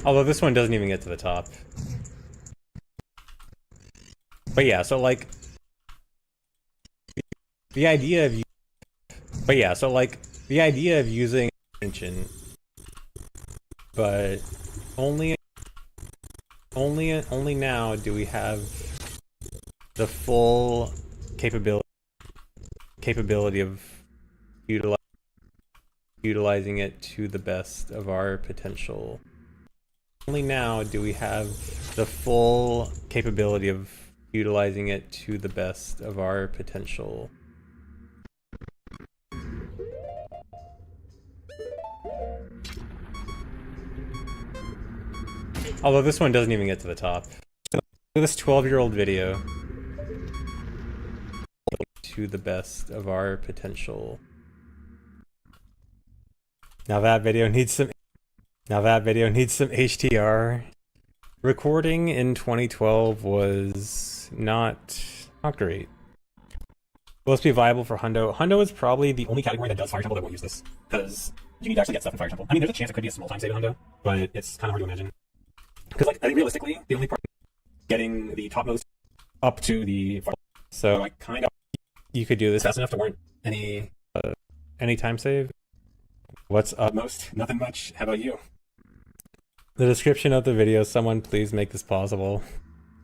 Although this one doesn't even get to the top. But yeah, so like... The idea of... But yeah, so like, the idea of using ancient... But only now do we have the full capability of utilizing it to the best of our potential. Only now do we have the full capability of utilizing it to the best of our potential. Although this one doesn't even get to the top. Look at this 12-year-old video. To the best of our potential. Now that video needs some HDR. Recording in 2012 was not great. Will this be viable for Hundo? Hundo is probably the only category that does Fire Temple that won't use this. Because you need to actually get stuff in Fire Temple. I mean, there's a chance it could be a small time save in Hundo, but it's kind of hard to imagine. Because, like, I think realistically, the only part getting the topmost up to the... So, like, kind of... You could do this fast enough to warrant any time save. What's up? Most? Nothing much. How about you? The description of the video, someone please make this possible.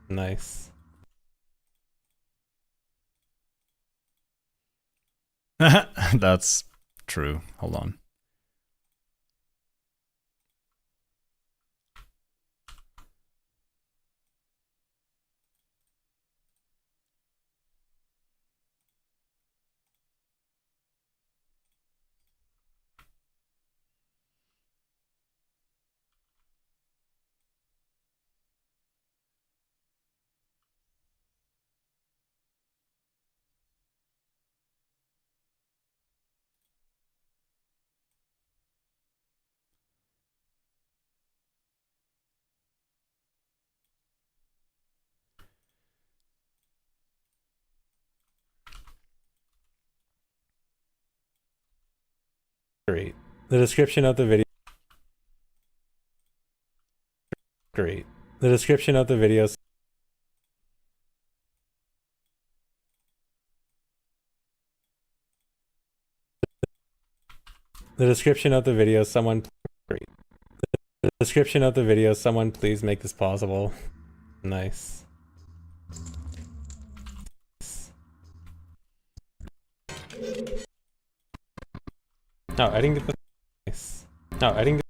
Nice. That's true. Hold on. Great. The description of the video. Great. The description of the video. The description of the video, someone... Great. The description of the video, someone please make this possible. Nice. No, I didn't get the... Nice. No, I didn't get...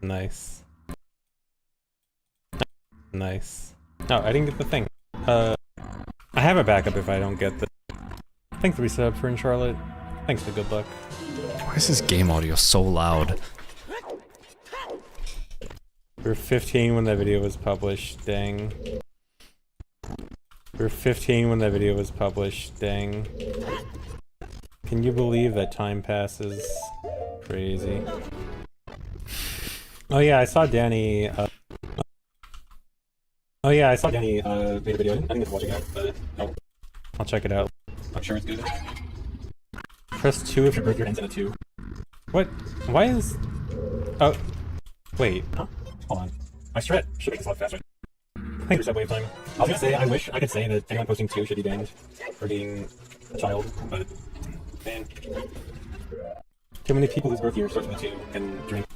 Nice. Nice. No, I didn't get the thing. I have a backup if I don't get the... Thanks for resub for in Charlotte. Thanks for good luck. Why is this game audio so loud? We were 15 when that video was published, dang. We were 15 when that video was published, dang. Can you believe that time passes? Crazy. Oh yeah, I saw Danny, Oh yeah, I saw Danny, made a video. I didn't get to watch it yet, but no. I'll check it out. I'm sure it's good. Press 2 if your birth year ends in a 2. What? Why is... Oh. Wait. Huh? Hold on. My strat should make this a lot faster. Thanks for wave time. I was gonna say, I wish I could say that anyone posting 2 should be banned for being a child, but... Man. Too many people whose birth year starts with a 2 can drink.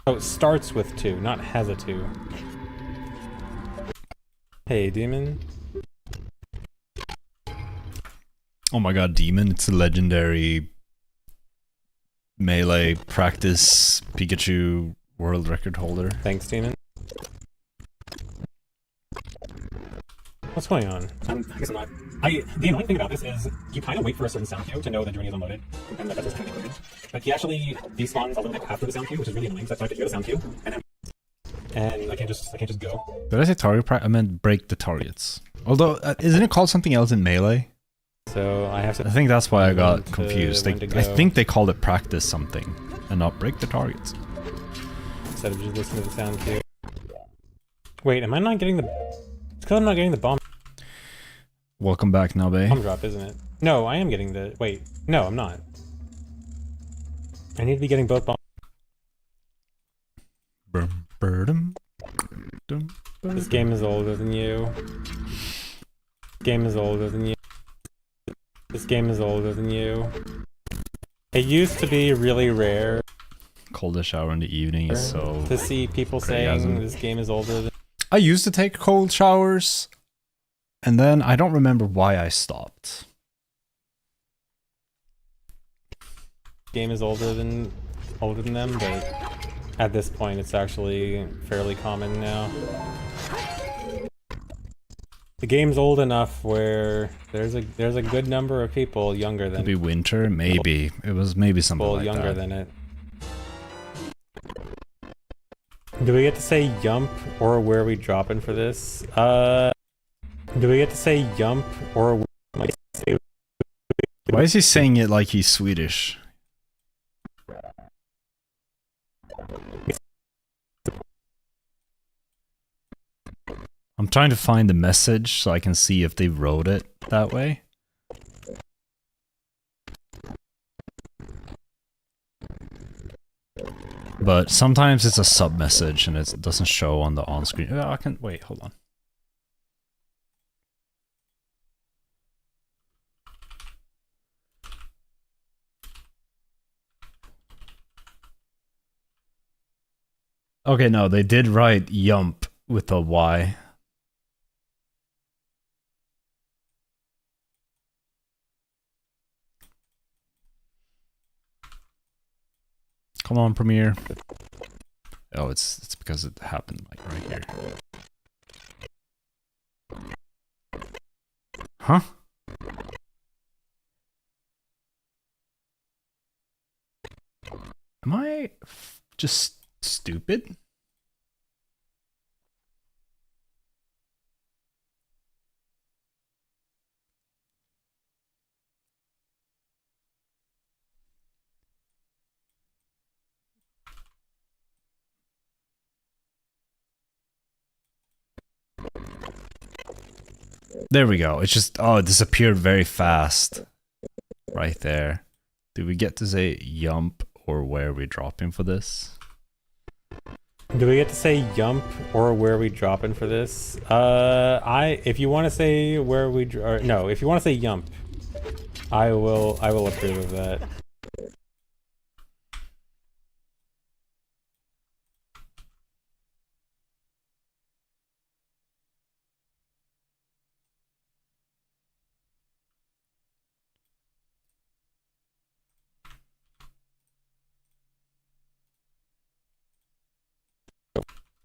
Oh, it starts with 2, not has a 2. Hey, Demon. Oh my god, Demon, it's a legendary melee practice Pikachu world record holder. Thanks, Demon. What's going on? I guess I'm not. The annoying thing about this is you kind of wait for a certain sound cue to know the journey is unloaded, and that is kind of included. But he actually despawns a little bit after the sound cue, which is really annoying. So I have to hear the sound cue, and I can't just go. Did I say target practice? I meant break the targets. Although, isn't it called something else in Melee? So I have to. I think that's why I got confused. I think they called it practice something, and not break the targets. Instead of just listening to the sound cue. Wait, am I not getting the? It's because I'm not getting the bomb. Welcome back, Nabe. Bomb drop, isn't it? No, I am getting the. Wait, no, I'm not. I need to be getting both bombs. This game is older than you. This game is older than you. This game is older than you. It used to be really rare. Cold shower in the evening is so. To see people saying this game is older than. I used to take cold showers, and then I don't remember why I stopped. Game is older than them, but at this point it's actually fairly common now. The game's old enough where there's a good number of people younger than. Could be winter, maybe. It was maybe something like younger that. than it. Do we get to say yump or where are we dropping for this? Do we get to say yump or like say? Why is he saying it like he's Swedish? I'm trying to find the message so I can see if they wrote it that way. But sometimes it's a sub message and it doesn't show on the on-screen. Oh, I can wait, hold on. Okay, no, they did write yump with a Y. Come on, Premiere. Oh, it's because it happened like right here. Huh? Am I just stupid? There we go. It's just, oh, it disappeared very fast. Right there. Do we get to say yump or where are we dropping for this? Do we get to say yump or where are we dropping for this? If you want to say where we, or no, if you want to say yump, I will approve of that.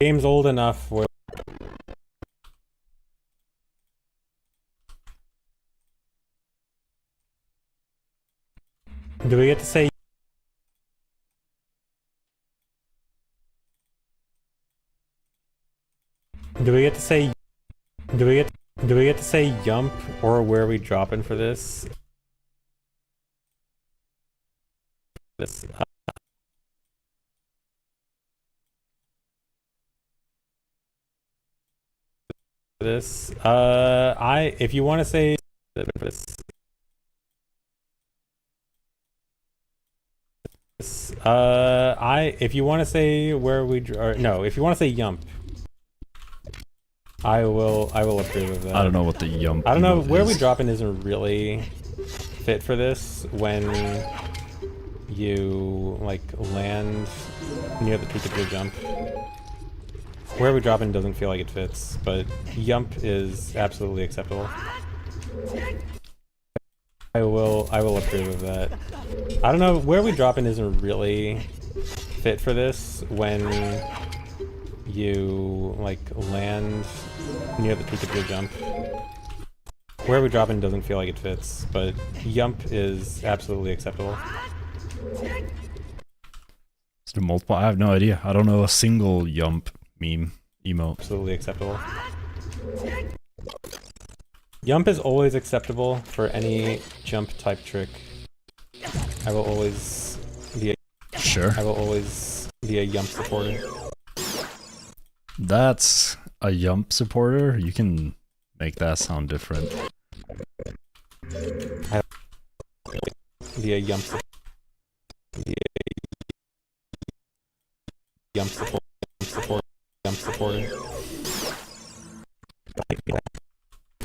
Game's old enough where. Do we get to say? Do we get to say? Do we get to say yump or where are we dropping for this? This. If you want to say this. If you want to say where we, or no, if you want to say yump, I will approve of that. I don't know what the yump. I don't know where we drop in isn't really fit for this when you like land near the peak of your jump. Where we drop in doesn't feel like it fits, but yump is absolutely acceptable. I will approve of that. I don't know where we drop in isn't really fit for this when you like land near the peak of your jump. where we drop in doesn't feel like it fits, but Yump is absolutely acceptable. Is there multiple? I have no idea. I don't know a single Yump meme emote. Absolutely acceptable. Yump is always acceptable for any jump type trick. I will always be a Sure. I will always be a Yump supporter. That's a Yump supporter? You can make that sound different. Be a Yump supporter.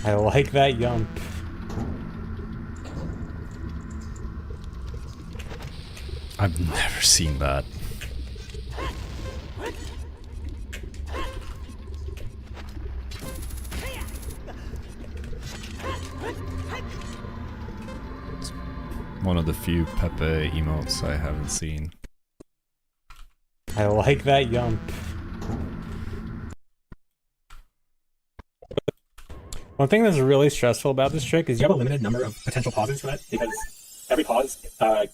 I like that Yump. I've never seen that. It's one of the few Pepe emotes I haven't seen. I like that Yump. One thing that's really stressful about this trick is you have a limited number of potential pauses for that, because every pause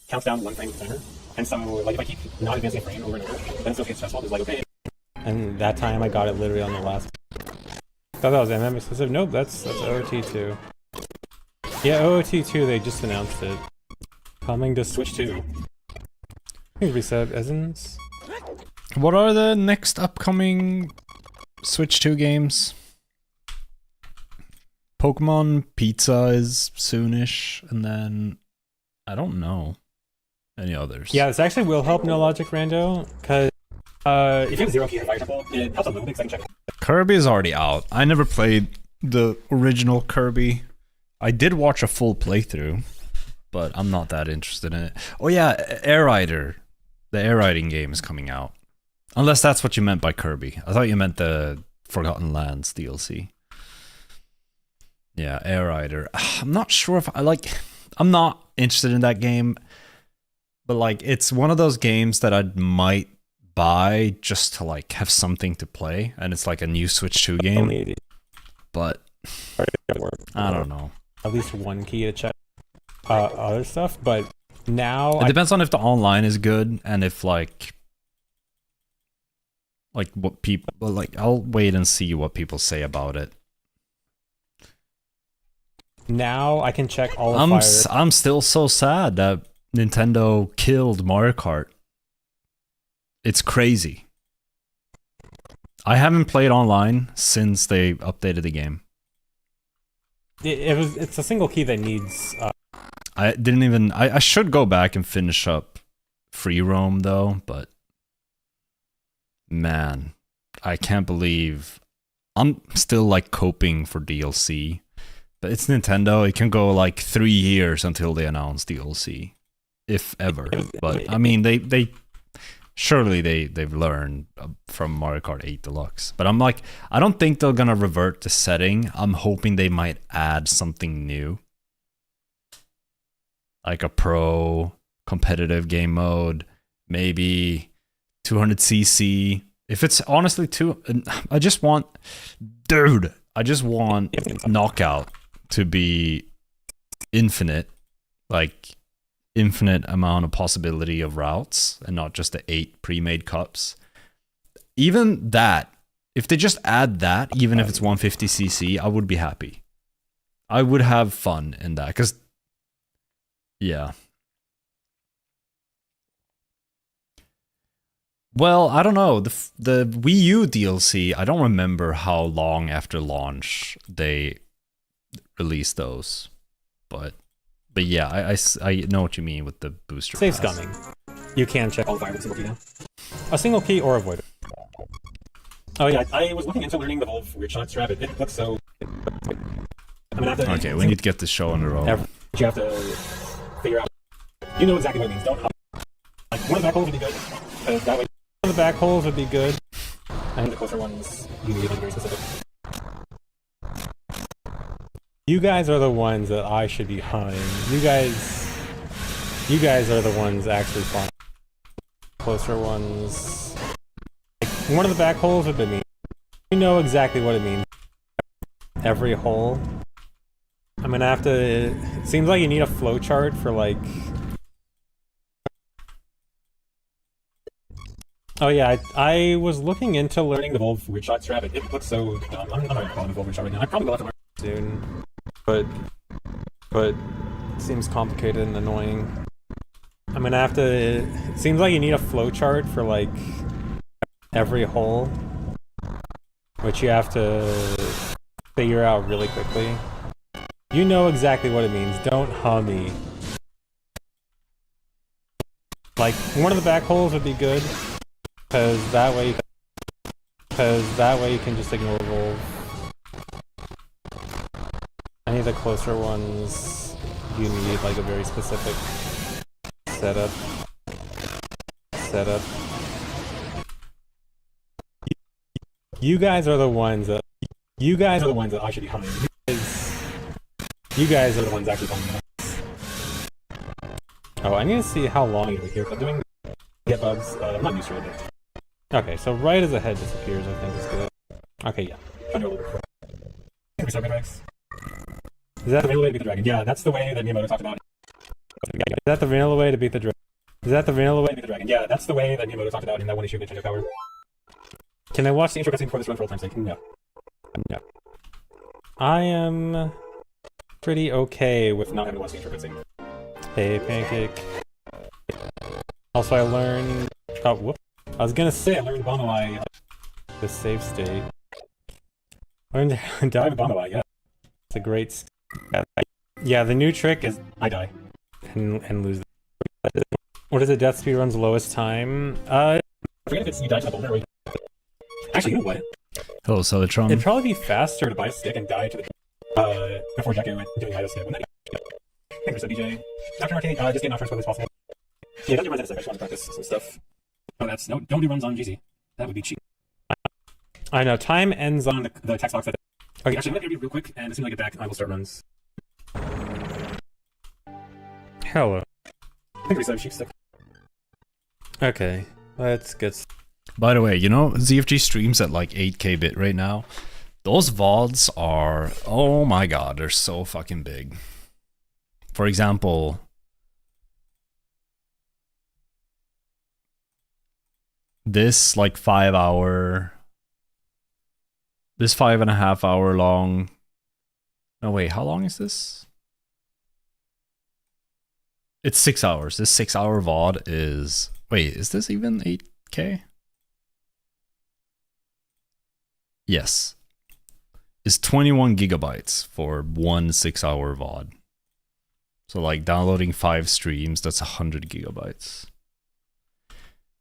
counts down one frame of the timer. And so, like, if I keep not advancing a frame over and over, then it's okay, stressful. It's like, okay. And that time I got it literally on the last. Thought that was MM exclusive. Nope, that's OOT2. Yeah, OOT2, they just announced it. Coming to Switch 2. Please reset Essence. What are the next upcoming Switch 2 games? Pokemon Pizza is soonish, and then I don't know any others. Yeah, this actually will help No Logic Rando, because if you have 0 key or fire temple, it helps a little bit, because I can check. Kirby is already out. I never played the original Kirby. I did watch a full playthrough, but I'm not that interested in it. Oh yeah, Air Rider. The air riding game is coming out. Unless that's what you meant by Kirby. I thought you meant the Forgotten Lands DLC. Yeah, Air Rider. I'm not sure if I like... I'm not interested in that game. But like, it's one of those games that I might buy just to like have something to play. And it's like a new Switch 2 game. But I don't know. At least one key to check other stuff, but now... It depends on if the online is good and if like what people... Like, I'll wait and see what people say about it. Now I can check all of I'm still so sad that Nintendo killed Mario Kart. It's crazy. I haven't played online since they updated the game. It's a single key that needs... I didn't even... I should go back and finish up Free Roam though, but... Man, I can't believe... I'm still like coping for DLC. But it's Nintendo, it can go like 3 years until they announce DLC. If ever. But I mean, they surely they've learned from Mario Kart 8 Deluxe. But I'm like, I don't think they're gonna revert to setting. I'm hoping they might add something new. Like a pro competitive game mode, maybe 200cc. If it's honestly I just want Knockout to be infinite, like infinite amount of possibility of routes and not just the 8 pre-made cups. Even that, if they just add that, even if it's 150cc, I would be happy. I would have fun in that, because yeah. Well, I don't know. The Wii U DLC, I don't remember how long after launch they released those. But yeah, I know what you mean with the booster Save's pass. coming. You can check all 5 with a single key now. A single key or avoid it. Oh yeah, I was looking into learning the whole weird shot strap. It looks so... Okay, we need to get this show on the road. You have to figure out... You know exactly what it means. Don't hop. Like, one of the back holes would be good. That way... One of the back holes would be good. And the closer ones, you need to be very specific. You guys are the ones that I should be hunting. You guys are the ones actually fun. Closer ones. Like, one of the back holes would be me. You know exactly what it means. Every hole. I I'm gonna have to... It seems like you need a flowchart for, like... Oh yeah, I was looking into learning the Volv weird shot strap. It looks so dumb. I'm not gonna call it a Volv weird shot right now. I probably will have to learn soon. But it seems complicated and annoying. I'm gonna have to... It seems like you need a flowchart for, like, every hole, which you have to figure out really quickly. You know exactly what it means. Don't me. Like, one of the back holes would be good, because that way you can just ignore Volv. Any of the closer ones, you need like a very specific setup. You guys are the ones that I should be humming. You guys are the ones actually humming. Oh, I need to see how long it'll be here. I'm doing get bugs. I'm not used to it. Okay, so right as the head disappears, I think is good. Okay, yeah. I know a little bit. Is that the vanilla way to beat the dragon? Yeah, that's the way that Miyamoto talked about it. Is that the vanilla way to beat the dragon? Is that the vanilla way to beat the dragon? Yeah, that's the way that Miyamoto talked about in that one issue of Nintendo Power. Can I watch the intro cutscene before this run for all time's sake? No. No. I am pretty okay with not having to watch the intro cutscene. Hey, Pancake. Also, I learned... Oh, whoop. I was gonna say I learned Bombawai, the save state. Learned to die with Bombawai, yeah. It's a great... Yeah, the new trick is I die. And lose. What is it? Death speedrun's lowest time? I forget if it's you die to the boulder or... Actually, you know what? Hello, Celatron. It'd probably be faster to buy a stick and die to the... before Jackie went doing idle step. Wouldn't that be... Thanks for the DJ. After Arcade, just get out first as quickly as possible. Yeah, don't do runs in a sec. I just want to practice some stuff. Oh, that's... No, don't do runs on GZ. That would be cheap. I know, time ends on the text box. Okay, actually, let me real quick, and as soon as I get back, I will start runs. Hello. I think we said sheep stick. Okay, let's get... By the way, you know, ZFG streams at like 8K bit right now. Those VODs are... Oh my god, they're so fucking big. For example... This, like, 5 hour... This 5.5 hour long... No, wait, how long is this? It's 6 hours. This 6 hour VOD is... Wait, is this even 8K? Yes. It's 21 gigabytes for one 6 hour VOD. So like downloading 5 streams, that's 100 gigabytes.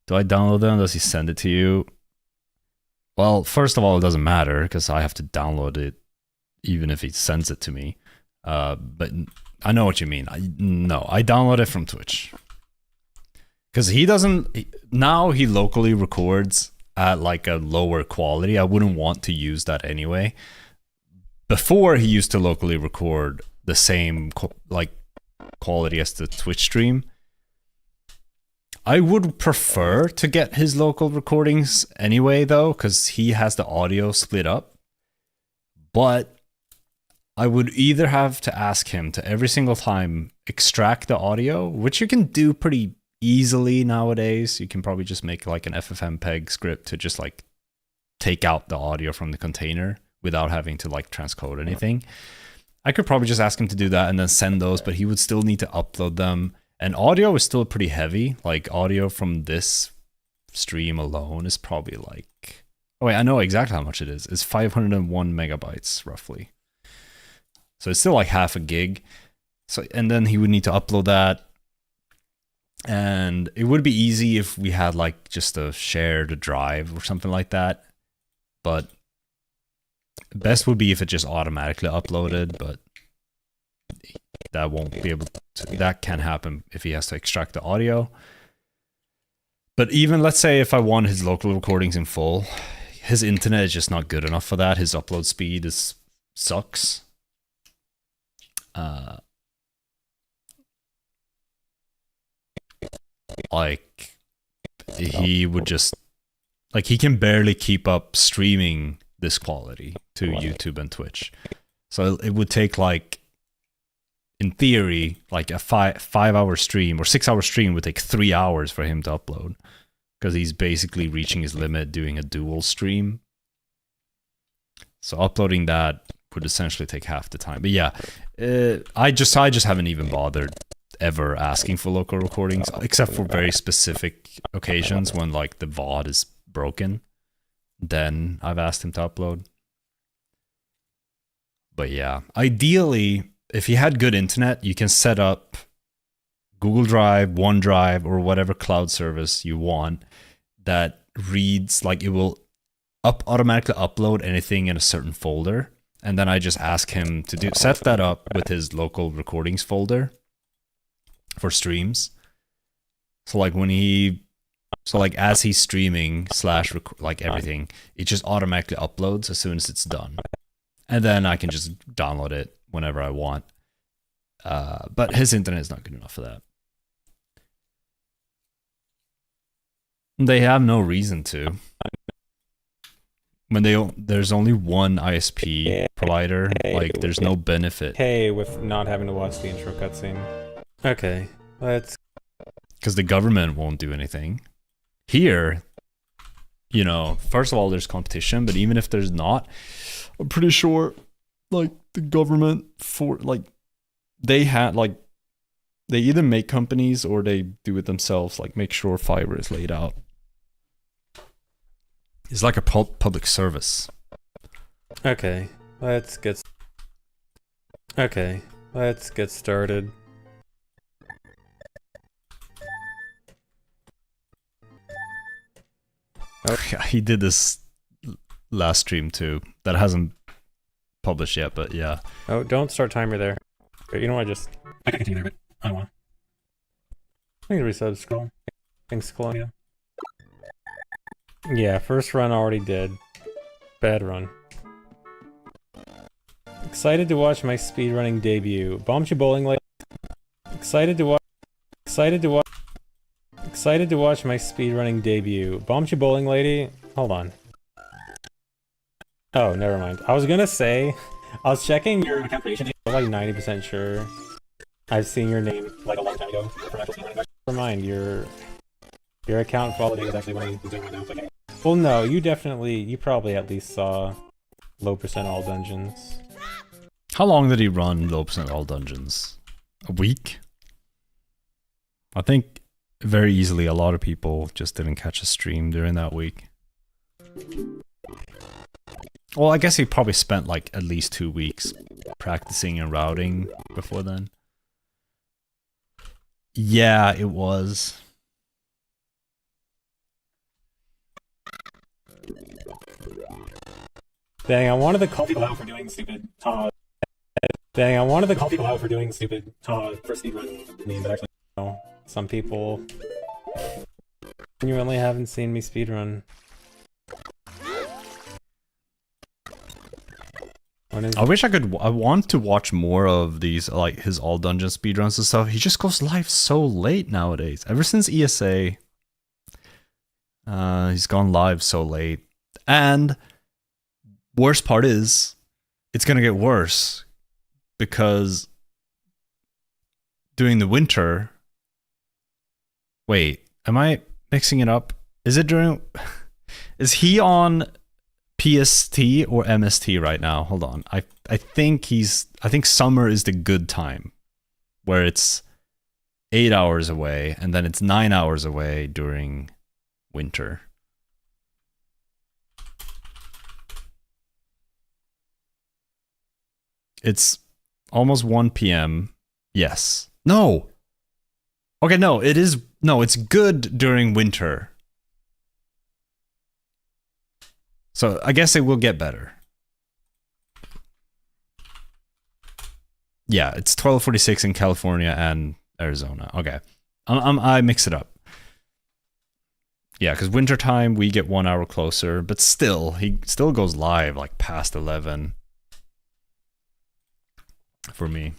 Do I download them? Does he send it to you? Well, first of all, it doesn't matter because I have to download it even if he sends it to me. But I know what you mean. No, I download it from Twitch. Because he doesn't... Now he locally records at like a lower quality. I wouldn't want to use that anyway. Before, he used to locally record the same like quality as the Twitch stream. I would prefer to get his local recordings anyway, though, because he has the audio split up. But I would either have to ask him to every single time extract the audio, which you can do pretty easily nowadays. You can probably just make like an FFmpeg script to just like take out the audio from the container without having to like transcode anything. I could probably just ask him to do that and then send those, but he would still need to upload them. And audio is still pretty heavy. Like audio from this stream alone is probably like... Oh wait, I know exactly how much it is. It's 501 megabytes roughly. So it's still like half a gig. So, and then he would need to upload that. And it would be easy if we had like just a shared drive or something like that. But best would be if it just automatically uploaded, but that won't be able to, that can happen if he has to extract the audio. But even let's say if I want his local recordings in full, his internet is just not good enough for that. His upload speed sucks. Like he would just like he can barely keep up streaming this quality to YouTube and Twitch. So it would take like in theory, like a 5-hour stream or 6-hour stream would take 3 hours for him to upload, because he's basically reaching his limit doing a dual stream. So uploading that would essentially take half the time. But yeah, I just haven't even bothered ever asking for local recordings, except for very specific occasions when like the VOD is broken. Then I've asked him to upload. But yeah, ideally, if you had good internet, you can set up Google Drive, OneDrive, or whatever cloud service you want that reads, like it will automatically upload anything in a certain folder. And then I just ask him to set that up with his local recordings folder for streams. So like as he's streaming / like everything, it just automatically uploads as soon as it's done. And then I can just download it whenever I want. But his internet is not good enough for that. They have no reason to. When there's only one ISP provider, like there's no benefit. Hey, with not having to watch the intro cutscene. Okay, let's. Because the government won't do anything. Here, you know, first of all, there's competition, but even if there's not, I'm pretty sure, like the government they either make companies or they do it themselves, like make sure fiber is laid out. It's like a public service. Okay, let's get started. Oh. Yeah, he did this last stream too. That hasn't published yet, but yeah. Oh, don't start timer there. You know what? I can continue there, but I don't want. I think resub scroll. Thanks, Colonia. Yeah, first run already did. Bad run. Excited to watch my speedrunning debut. Bombed you bowling late. Excited to watch my speedrunning debut. Bombed you bowling lady? Hold on. Oh, never mind. I was gonna say, I was checking your account creation. I'm like 90% sure I've seen your name like a long time ago. Never mind, your account quality is actually what I'm doing right now. Okay. Well, no, you probably at least saw low percent all dungeons. How long did he run low percent all dungeons? A week? I think very easily a lot of people just didn't catch a stream during that week. Well, I guess he probably spent like at least 2 weeks practicing and routing before then. Yeah, it was. Dang, I wanted to call people out for doing stupid for speedrun, but actually no. Some people genuinely haven't seen me speedrun. I wish I could. I want to watch more of these, like his all dungeon speedruns and stuff. He just goes live so late nowadays. Ever since ESA, he's gone live so late. And worst part is, it's gonna get worse because during the winter. Wait, am I mixing it up? Is it during? Is he on PST or MST right now? Hold on. I think summer is the good time where it's 8 hours away and then it's 9 hours away during winter. It's almost 1 p.m. Yes. No. Okay, no, it is. No, it's good during winter. So I guess it will get better. Yeah, it's 12:46 in California and Arizona. Okay, I mix it up. Yeah, because wintertime we get 1 hour closer, but still, he still goes live like past 11 for me.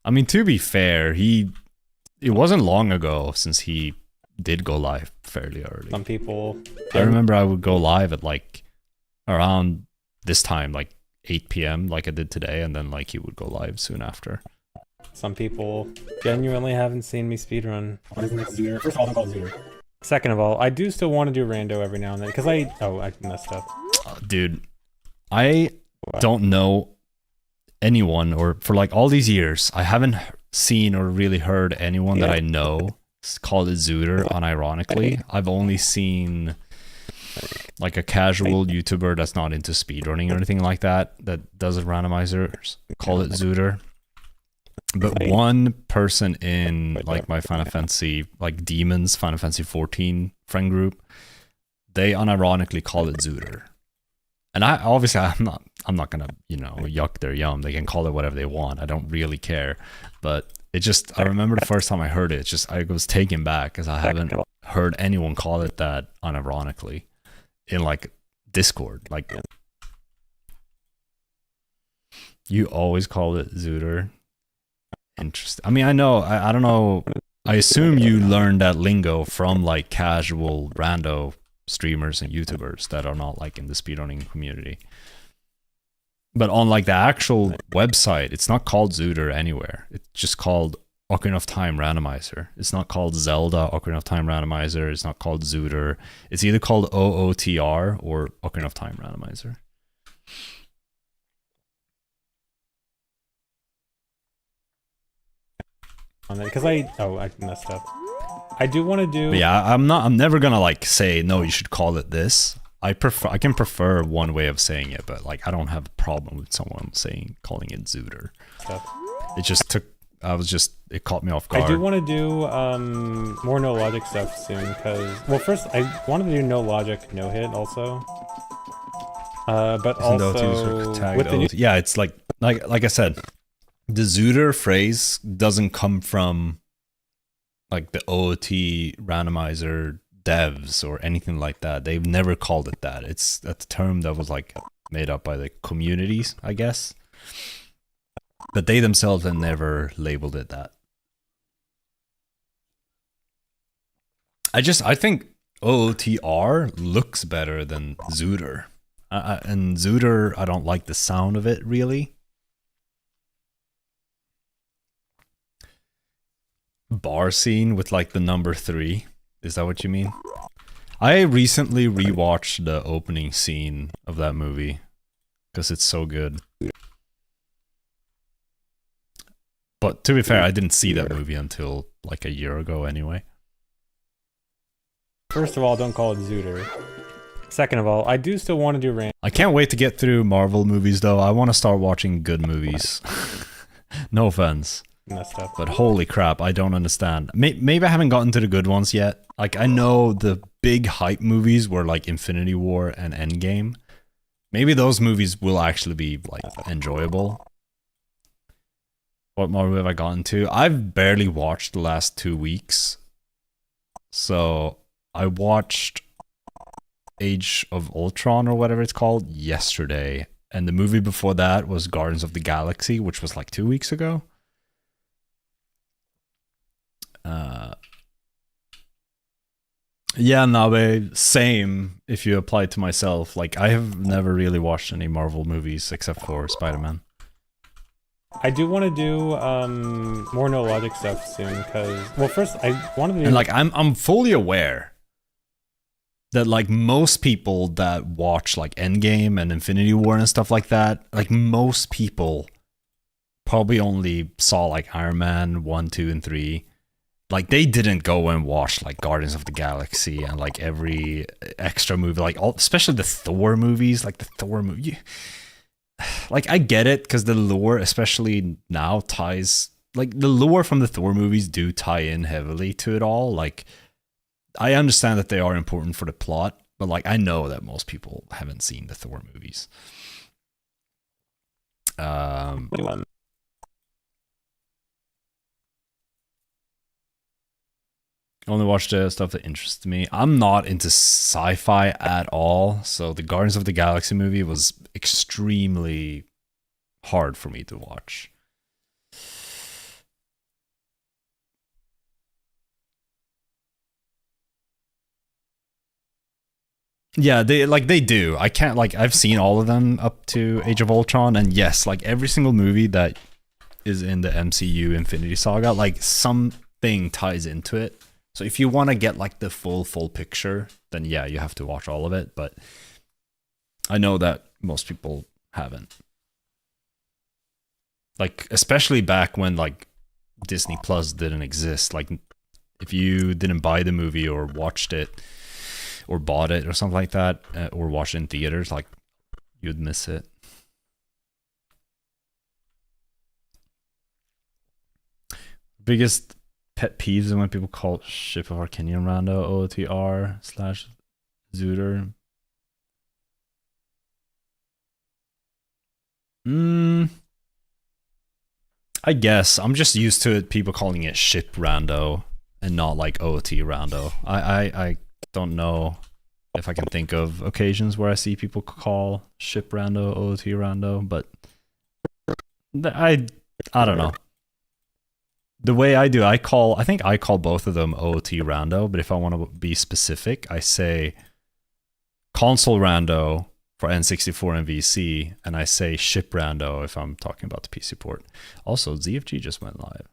I mean, to be fair, it wasn't long ago since he did go live fairly early. Some people. I remember I would go live at like around this time, like 8 p.m. like I did today, and then like he would go live soon after. Some people genuinely haven't seen me speedrun. First of all, don't call it Zooter. Second of all, I do still want to do rando every now and then, because I messed up. Dude, I don't know anyone, or for like all these years, I haven't seen or really heard anyone that I know call it Zooter unironically. I've only seen like a casual YouTuber that's not into speedrunning or anything like that does randomizers call it Zooter. But one person in like my Final Fantasy, like Demons Final Fantasy 14 friend group, they unironically call it Zooter. And I'm not gonna, yuck their yum. They can call it whatever they want. I don't really care. But I remember the first time I heard it, I was taken back because I haven't heard anyone call it that unironically in like Discord. Like, you always call it Zooter. Interesting. I mean, I know, I don't know. I assume you learned that lingo from like casual rando streamers and YouTubers that are not like in the speedrunning community. But on like the actual website, it's not called Zooter anywhere. It's just called Ocarina of Time Randomizer. It's not called Zelda Ocarina of Time Randomizer. It's not called Zooter. It's either called OOTR or Ocarina of Time Randomizer. Because I messed up. I do want to do. But yeah, I'm never gonna like say no. You should call it this. I can prefer one way of saying it, but like I don't have a problem with someone calling it Zooter. It just took. It caught me off guard. I do want to do more no logic stuff soon because first I wanted to do no logic no hit also. But also with the yeah, it's like I said, the Zooter phrase doesn't come from like the OOT randomizer devs or anything like that. They've never called it that. That's a term that was like made up by the communities, I guess. But they themselves have never labeled it that. I think OOTR looks better than Zooter. And Zooter, I don't like the sound of it really. Bar scene with like the number 3. Is that what you mean? I recently rewatched the opening scene of that movie because it's so good. But to be fair, I didn't see that movie until like a year ago anyway. First of all, don't call it Zooter. Second of all, I do still want to do random. I can't wait to get through Marvel movies though. I want to start watching good movies. No offense. Messed up. But holy crap, I don't understand. Maybe I haven't gotten to the good ones yet. Like, I know the big hype movies were like Infinity War and Endgame. Maybe those movies will actually be like enjoyable. What more have I gotten to? I've barely watched the last 2 weeks. So I watched Age of Ultron or whatever it's called yesterday. And the movie before that was Guardians of the Galaxy, which was like 2 weeks ago. Yeah, Nabe, same if you apply it to myself. Like, I have never really watched any Marvel movies except for Spider-Man. I do want to do more no logic stuff soon because first I want to do. And like I'm fully aware that like most people that watch like Endgame and Infinity War and stuff like that, like most people probably only saw like Iron Man 1, 2, and 3. Like, they didn't go and watch like Guardians of the Galaxy and like every extra movie, like especially the Thor movies, like the Thor movie. Like, I get it because the lore, especially now, ties, like the lore from the Thor movies do tie in heavily to it all. Like, I understand that they are important for the plot, but like I know that most people haven't seen the Thor movies. Only watch the stuff that interests me. I'm not into sci-fi at all, so the Guardians of the Galaxy movie was extremely hard for me to watch. Yeah, they do. I can't like I've seen all of them up to Age of Ultron, and yes, like every single movie that is in the MCU Infinity Saga, like something ties into it. So if you want to get like the full picture, then yeah, you have to watch all of it. But I know that most people haven't. Like especially back when like Disney Plus didn't exist. Like if you didn't buy the movie or watched it or bought it or something like that, or watched it in theaters, like you'd miss it. Biggest pet peeves is when people call Ship of Arcanium Rando OOTR / Zooter. I guess I'm just used to it, people calling it Ship Rando and not like OOT Rando. I don't know if I can think of occasions where I see people call Ship Rando OOT Rando, but I don't know. The way I do, I think I call both of them OOT Rando, but if I want to be specific, I say console Rando for N64 and VC, and I say Ship Rando if I'm talking about the PC port. Also, ZFG just went live.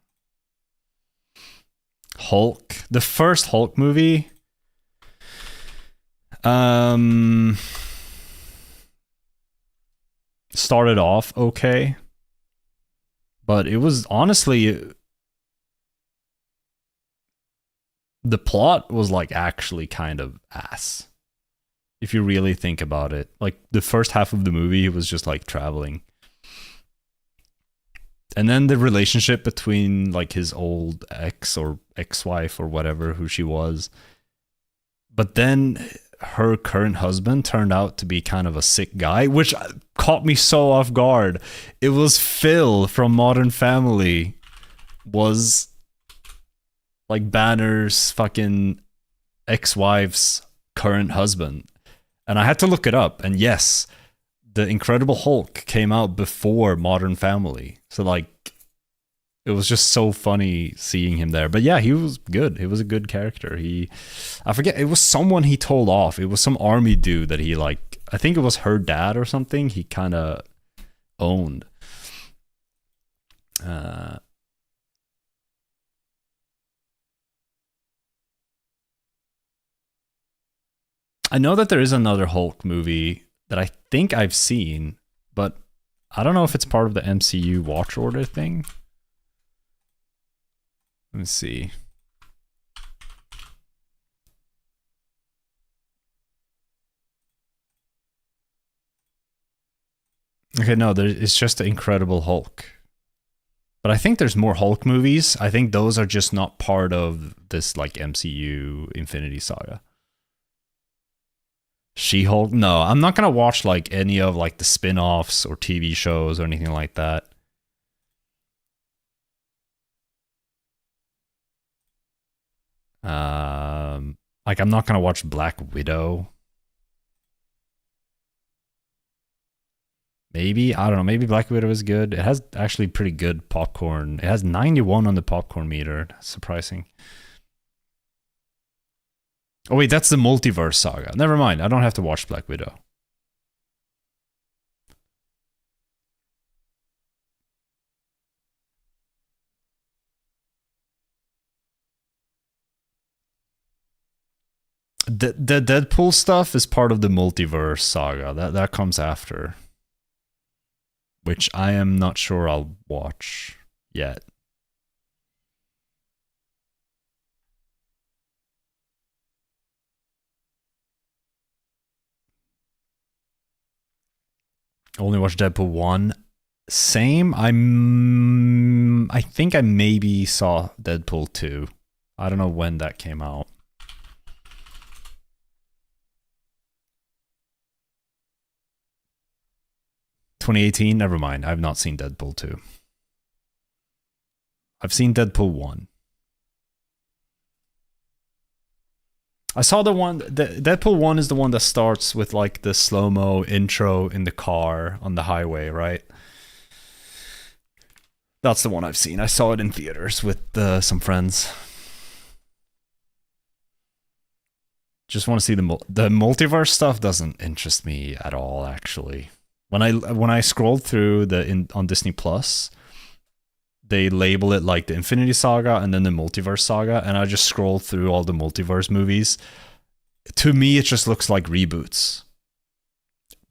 Hulk, the first Hulk movie. Started off okay, but it was honestly, the plot was like actually kind of ass. If you really think about it, like the first half of the movie was just like traveling. And then the relationship between like his old ex or ex-wife or whatever, who she was. But then her current husband turned out to be kind of a sick guy, which caught me so off guard. It was Phil from Modern Family, was like Banner's fucking ex-wife's current husband. And I had to look it up. And yes, The Incredible Hulk came out before Modern Family. So like, it was just so funny seeing him there. But yeah, he was good. He was a good character. I forget, it was someone he told off. It was some army dude that he like, I think it was her dad or something. He kind of owned. I know that there is another Hulk movie that I think I've seen, but I don't know if it's part of the MCU watch order thing. Let me see. Okay, no, it's just the Incredible Hulk. But I think there's more Hulk movies. I think those are just not part of this like MCU Infinity Saga. She-Hulk? No, I'm not gonna watch like any of like the spin-offs or TV shows or anything like that. Like I'm not gonna watch Black Widow. Maybe, I don't know, maybe Black Widow is good. It has actually pretty good popcorn. It has 91 on the popcorn meter. That's surprising. Oh wait, that's the multiverse saga. Never mind, I don't have to watch Black Widow. The Deadpool stuff is part of the multiverse saga. That comes after, which I am not sure I'll watch yet. Only watched Deadpool 1. Same. I think I maybe saw Deadpool 2. I don't know when that came out. 2018? Never mind. I've not seen Deadpool 2. I've seen Deadpool 1. I saw the one, Deadpool 1 is the one that starts with like the slow-mo intro in the car on the highway, right? That's the one I've seen. I saw it in theaters with some friends. Just want to see the multiverse stuff doesn't interest me at all. Actually, when I scrolled through on Disney Plus, they label it like the Infinity Saga and then the Multiverse Saga, and I just scrolled through all the multiverse movies. To me, it just looks like reboots,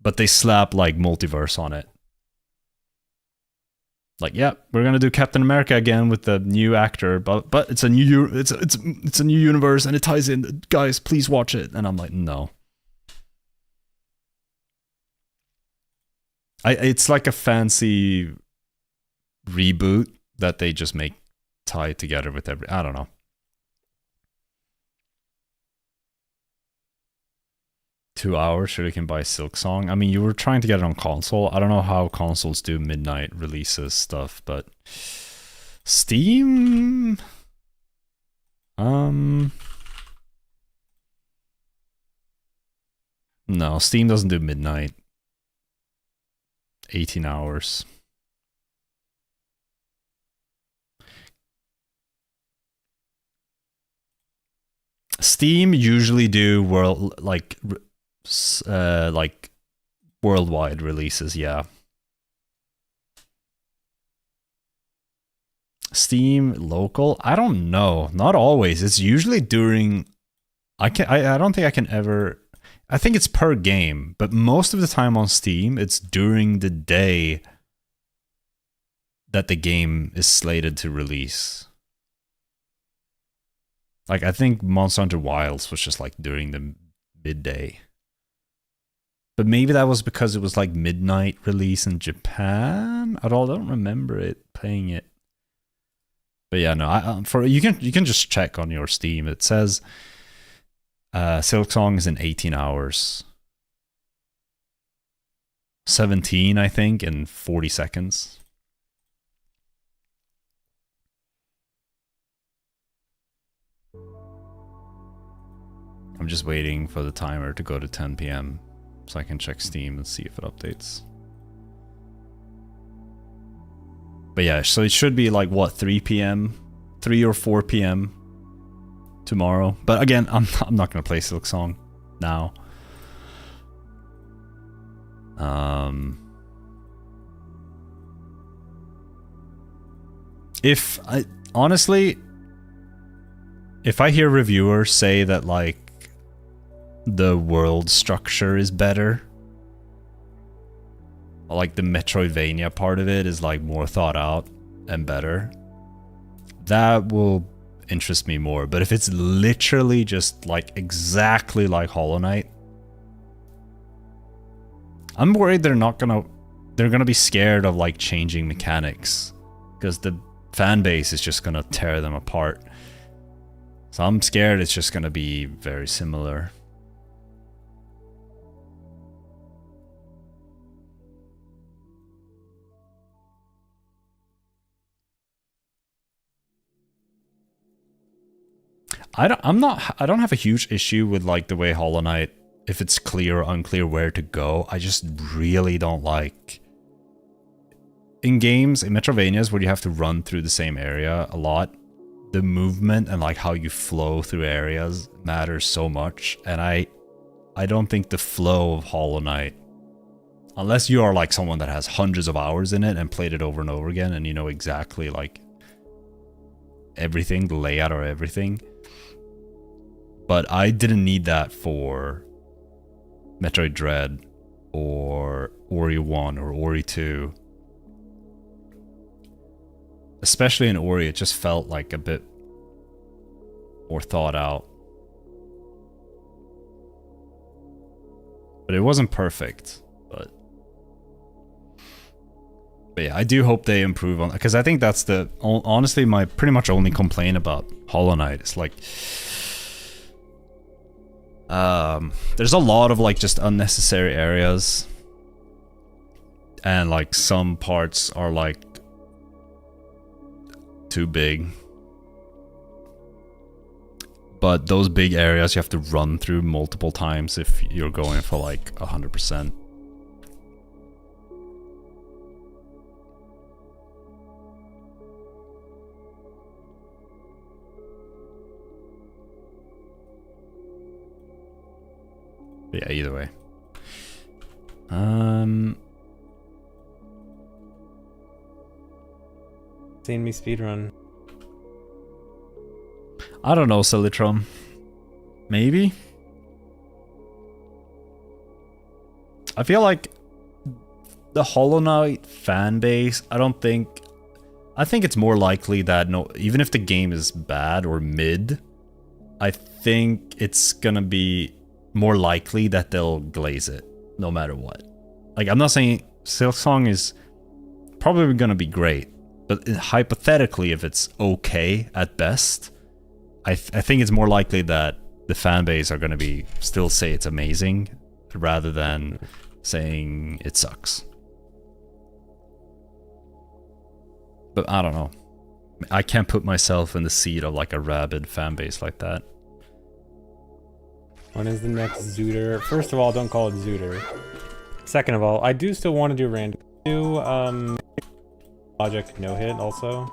but they slap like multiverse on it. Like, yeah, we're gonna do Captain America again with the new actor, but it's a new it's a new universe and it ties in. Guys, please watch it. And I'm like, no. It's like a fancy reboot that they just make tie together with every. I don't know. $2 sure you can buy Silk Song. I mean, you were trying to get it on console. I don't know how consoles do midnight releases stuff, but Steam, no, Steam doesn't do midnight. 18 hours. Steam usually do like worldwide releases, yeah. Steam local? I don't know. Not always. It's usually during. I don't think I can ever. I think it's per game, but most of the time on Steam, it's during the day that the game is slated to release. Like, I think Monster Hunter Wilds was just like during the midday. But maybe that was because it was like midnight release in Japan. I don't remember it playing it. But yeah, no. You can just check on your Steam. It says Silk Song is in 18 hours. 17, I think, in 40 seconds. I'm just waiting for the timer to go to 10 p.m. so I can check Steam and see if it updates. But yeah, so it should be like, what, 3 p.m.? 3 or 4 p.m. tomorrow. But again, I'm not going to play Silk Song now. Honestly, if I hear reviewers say that like the world structure is better, or like the Metroidvania part of it is like more thought out and better, that will interest me more. But if it's literally just like exactly like Hollow Knight, I'm worried they're gonna be scared of like changing mechanics, because the fan base is just gonna tear them apart. So I'm scared it's just gonna be very similar. I don't have a huge issue with like the way Hollow Knight, if it's clear or unclear where to go. I just really don't like in games, in Metrovanias, where you have to run through the same area a lot, the movement and like how you flow through areas matters so much. And I don't think the flow of Hollow Knight, unless you are like someone that has hundreds of hours in it and played it over and over again and you know exactly like everything, the layout or everything. But I didn't need that for Metroid Dread or Ori 1 or Ori 2. Especially in Ori, it just felt like a bit more thought out. But it wasn't perfect. But yeah, I do hope they improve on, because I think that's honestly my pretty much only complaint about Hollow Knight. It's like there's a lot of like just unnecessary areas, and like some parts are like too big. But those big areas you have to run through multiple times if you're going for like 100%. But yeah, either way. Seen me speedrun. I don't know, Celitrum. Maybe? I feel like the Hollow Knight fan base, I think it's more likely that even if the game is bad or mid, I think it's gonna be more likely that they'll glaze it no matter what. Like, I'm not saying Silksong is probably gonna be great, but hypothetically, if it's okay at best, I think it's more likely that the fan base are gonna still say it's amazing rather than saying it sucks. But I don't know. I can't put myself in the seat of like a rabid fan base like that. When is the next Zooter? First of all, don't call it Zooter. Second of all, I do still want to do random. Logic no hit also.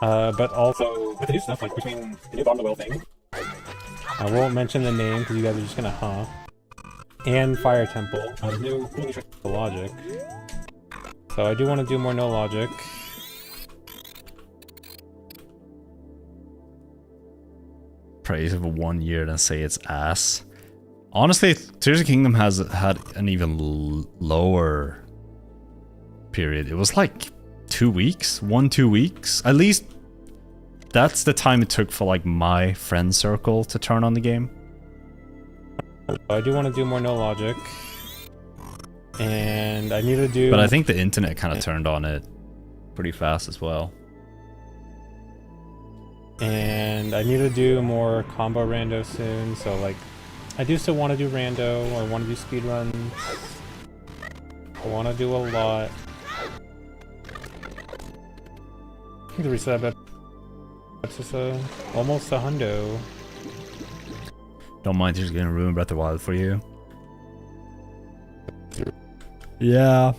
But also with the new stuff, like between the new Bottom of the Well thing. I won't mention the name because you guys are just gonna and Fire Temple. The new logic. So I do want to do more no logic. Praise of 1 year and say it's ass. Honestly, Tears of the Kingdom has had an even lower period. It was like 2 weeks, 1-2 weeks. At least that's the time it took for like my friend circle to turn on the game. I do want to do more no logic. And I need to do... But I think the internet kind of turned on it pretty fast as well. And I need to do more combo rando soon, so like, I do still want to do rando, I want to do speedruns. I want to do a lot. I think the reset episode, almost a hundo. Don't mind just gonna ruin Breath of the Wild for you. Yeah.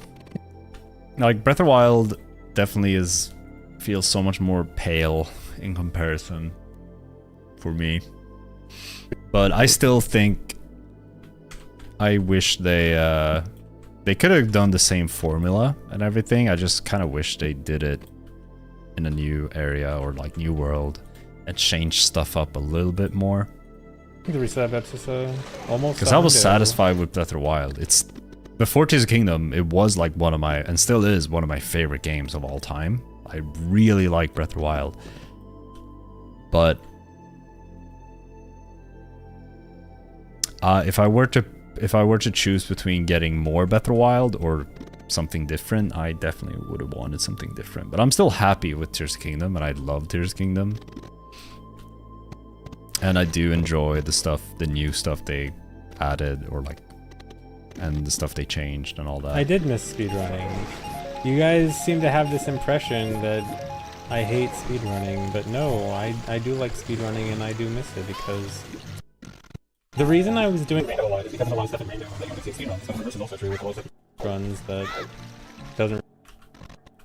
Like, Breath of the Wild definitely feels so much more pale in comparison for me. But I still think I wish they could have done the same formula and everything. I just kind of wish they did it in a new area or like new world and change stuff up a little bit more. The reset episode, almost. Because I was satisfied with Breath of the Wild. It's before Tears of the Kingdom, it was like one of my, and still is one of my favorite games of all time. I really like Breath of the Wild. But if I were to choose between getting more Breath of the Wild or something different, I definitely would have wanted something different. But I'm still happy with Tears of the Kingdom, and I love Tears of the Kingdom. And I do enjoy the new stuff they added, or like, and the stuff they changed and all that. I did miss speedrunning. You guys seem to have this impression that I hate speedrunning, but no, I do like speedrunning and I do miss it because the reason I was doing Rando a lot is because of a lot of stuff in Rando that you want to see speedruns. So this is also true with a lot of runs that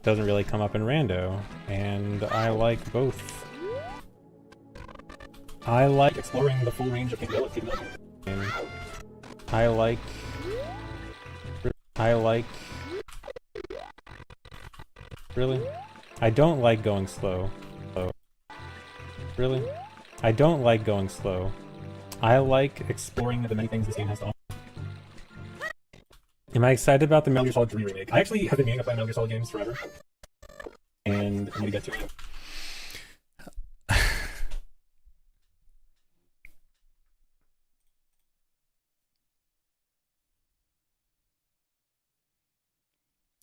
doesn't really come up in Rando, and I like both. I like exploring the full range of capabilities. I like really? I don't like going slow. Really? I don't like going slow. I like exploring the many things this game has to offer. Am I excited about the Metal Gear Solid 3 remake? I actually have been meaning to play Metal Gear Solid games forever. And I need to get to it.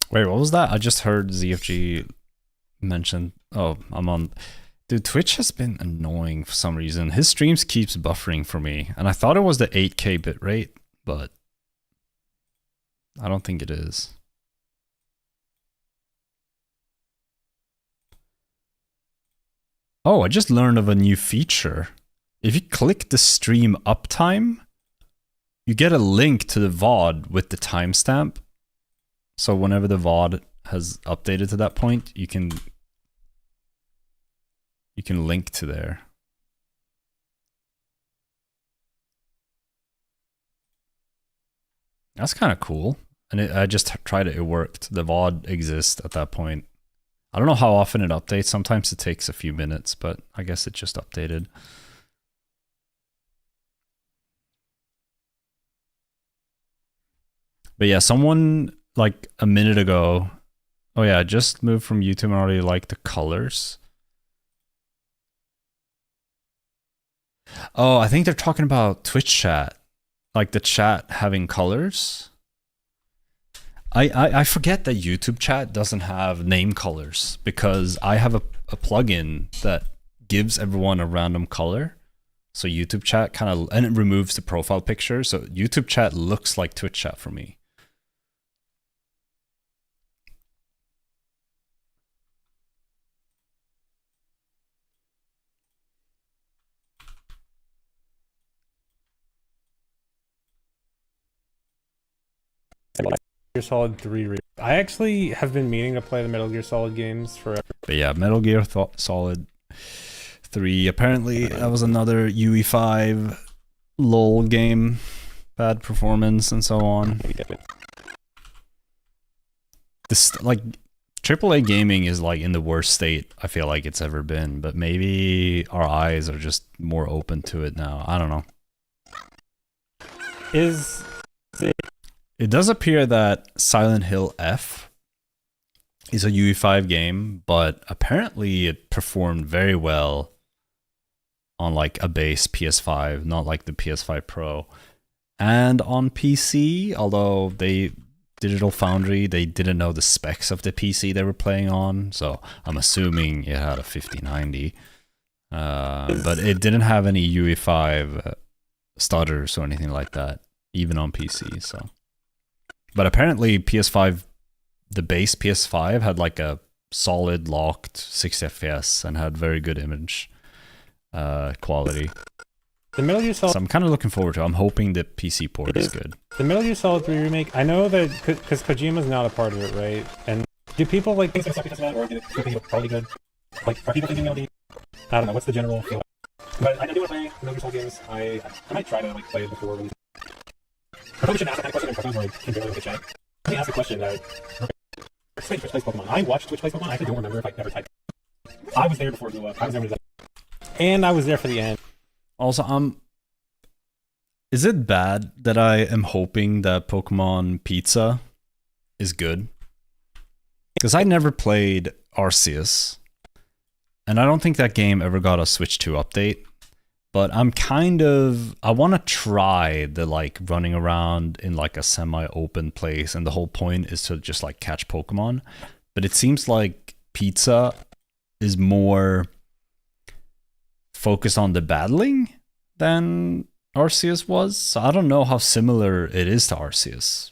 Wait, what was that? I just heard ZFG mention. Oh, I'm on. Dude, Twitch has been annoying for some reason. His streams keeps buffering for me, and I thought it was the 8K bitrate, but I don't think it is. Oh, I just learned of a new feature. If you click the stream uptime, you get a link to the VOD with the timestamp. So whenever the VOD has updated to that point, you can link to there. That's kind of cool. And I just tried it. It worked. The VOD exists at that point. I don't know how often it updates. Sometimes it takes a few minutes, but I guess it just updated. But yeah, someone like a minute ago. Oh yeah, I just moved from YouTube and already like the colors. Oh, I think they're talking about Twitch chat. Like the chat having colors. I forget that YouTube chat doesn't have name colors because I have a plugin that gives everyone a random color. So YouTube chat kind of, and it removes the profile picture. So YouTube chat looks like Twitch chat for me. Gear Solid 3. I actually have been meaning to play the Metal Gear Solid games forever. But yeah, Metal Gear Solid 3. Apparently, that was another UE5 lol game. Bad performance and so on. This, like, AAA gaming is like in the worst state I feel like it's ever been, but maybe our eyes are just more open to it now. I don't know. It does appear that Silent Hill F is a UE5 game, but apparently it performed very well on like a base PS5, not like the PS5 Pro. And on PC, although Digital Foundry, they didn't know the specs of the PC they were playing on, so I'm assuming it had a 5090. But it didn't have any UE5 stutters or anything like that, even on PC, so... But apparently PS5, the base PS5 had like a solid locked 60 FPS and had very good image quality. The Metal Gear Solid... So I'm kind of looking forward to it. I'm hoping the PC port is good. The Metal Gear Solid 3 remake, I know that, because Kojima's not a part of it, right? And do people like think it's because of that, or do people think it's probably good? Like, are people thinking it'll be... I don't know, what's the general feel? But I do want to play Metal Gear Solid games. I might try to like play it before release. I probably shouldn't ask that kind of question because I can barely look at chat. Let me ask a question that... Explain Twitch plays Pokemon. I watched Twitch plays Pokemon. I actually don't remember if I ever typed. I was there before it blew up. I was there when it was like... And I was there for the end. Also, is it bad that I am hoping that Pokemon Pizza is good? Because I never played Arceus, and I don't think that game ever got a Switch 2 update. But I'm kind of... I want to try the, like, running around in, like, a semi-open place, and the whole point is to just, like, catch Pokemon. But it seems like Pizza is more focused on the battling than Arceus was. So I don't know how similar it is to Arceus.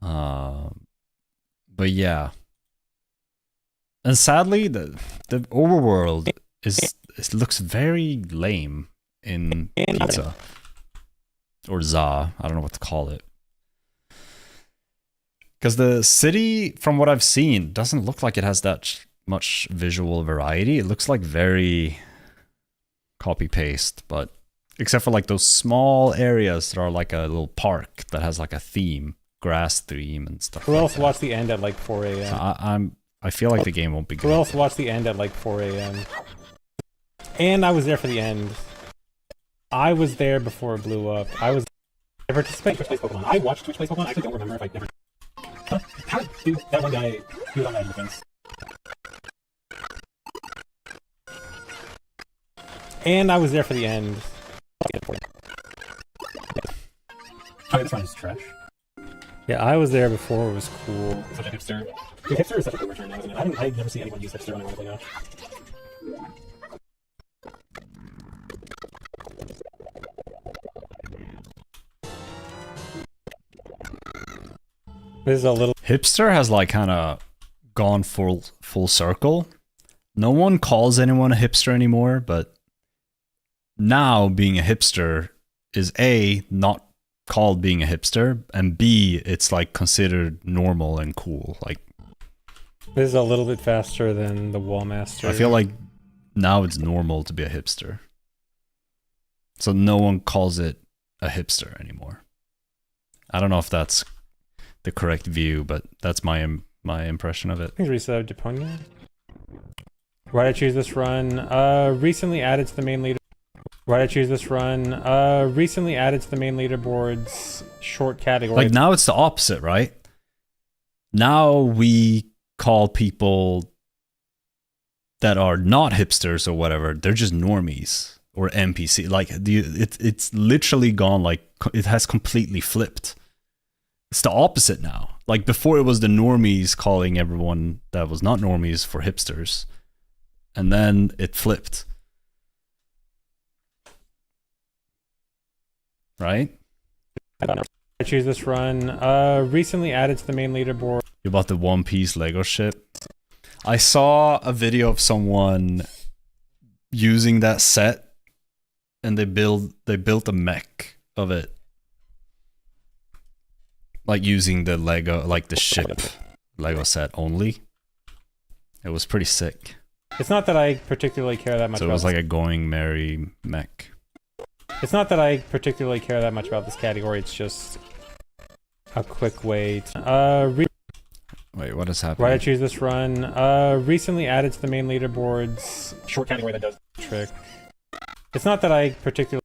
But yeah. And sadly, the overworld is... It looks very lame in Pizza. Or Za. I don't know what to call it. Because the city, from what I've seen, doesn't look like it has that much visual variety. It looks like very copy-paste, but except for like those small areas that are like a little park that has like a theme, grass theme and stuff. Who else watched the end at like 4 a.m.? So I feel like the game won't be good. Who else watched the end at like 4 a.m.? And I was there for the end. I was there before it blew up. I participated in Twitch plays Pokemon. I watched Twitch plays Pokemon. I actually don't remember if I never... How did that one guy do on that defense? And I was there for the end. Oh, this one is trash. Yeah, I was there before it was cool. Such a hipster. Dude, hipster is such a good return now, isn't it? I've never seen anyone use hipster when I want to play now. This is a little... Hipster has like kind of gone full circle. No one calls anyone a hipster anymore, but now being a hipster is A, not called being a hipster, and B, it's like considered normal and cool. Like, this is a little bit faster than the Wallmaster. I feel like now it's normal to be a hipster. So no one calls it a hipster anymore. I don't know if that's the correct view, but that's my impression of it. Thanks, resub, Japonia. Why did I choose this run? Recently added to the main leader. Why did I choose this run? Recently added to the main leaderboards short category. Like now it's the opposite, right? Now we call people that are not hipsters or whatever, they're just normies or NPC. Like it's literally gone, like it has completely flipped. It's the opposite now. Like before it was the normies calling everyone that was not normies for hipsters. And then it flipped. Right? I don't know. I choose this run. Recently added to the main leaderboard. You bought the One Piece Lego ship. I saw a video of someone using that set, and they built a mech of it, like using the Lego, like the ship Lego set only. It was pretty sick. It's not that I particularly care that much. So it was like a Going Merry mech. It's not that I particularly care that much about this category. It's just a quick way to. Wait, what is happening? Why did I choose this run? Recently added to the main leaderboards short category that does the trick. It's not that I particularly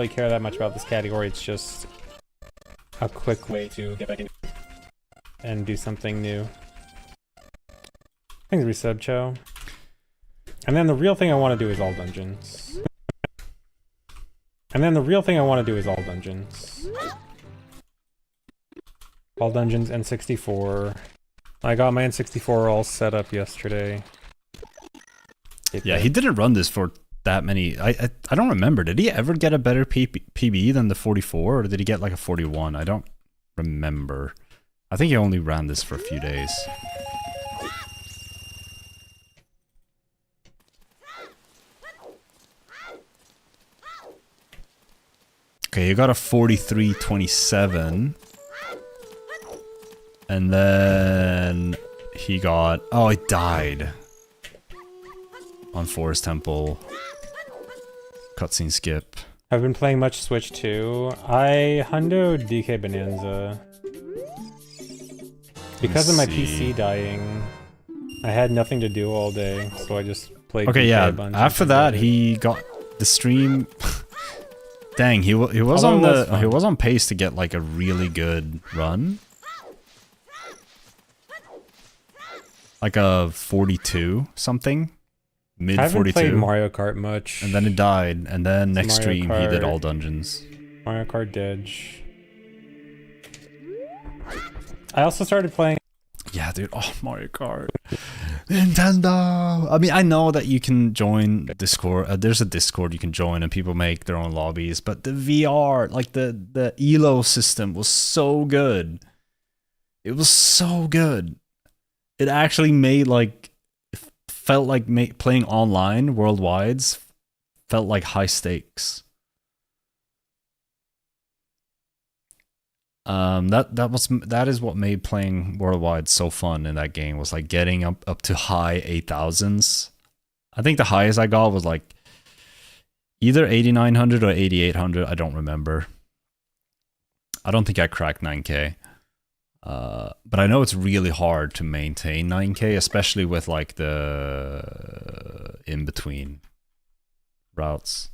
care that much about this category. It's just a quick way to get back in and do something new. Thanks, resub, Cho. And then the real thing I want to do is all dungeons. All dungeons N64. I got my N64 all set up yesterday. Yeah, he didn't run this for that many. I don't remember. Did he ever get a better PB than the 44, or did he get like a 41? I don't remember. I think he only ran this for a few days. Okay, he got a 43.27. And then he got... Oh, he died. On Forest Temple. Cutscene skip. I've been playing much Switch too. I hundo DK Bonanza. Because of my PC dying, I had nothing to do all day, so I just played Okay, DK yeah. a bunch. After that, he got the stream... Dang, he was on pace to get like a really good run. Like a 42 something, mid 42. I haven't played Mario Kart much. And then it died, and then next Mario stream Kart. he did all dungeons. Mario Kart Didge. I also started playing. Yeah, dude. Oh, Mario Kart. Nintendo. I mean, I know that you can join Discord. There's a Discord you can join, and people make their own lobbies. But the VR, like the ELO system, was so good. It was so good. It actually made like felt like playing online worldwide felt like high stakes. That is what made playing worldwide so fun in that game, was like getting up to high 8,000s. I think the highest I got was like either 8,900 or 8,800. I don't remember. I don't think I cracked 9K. But I know it's really hard to maintain 9K, especially with like the in-between routes.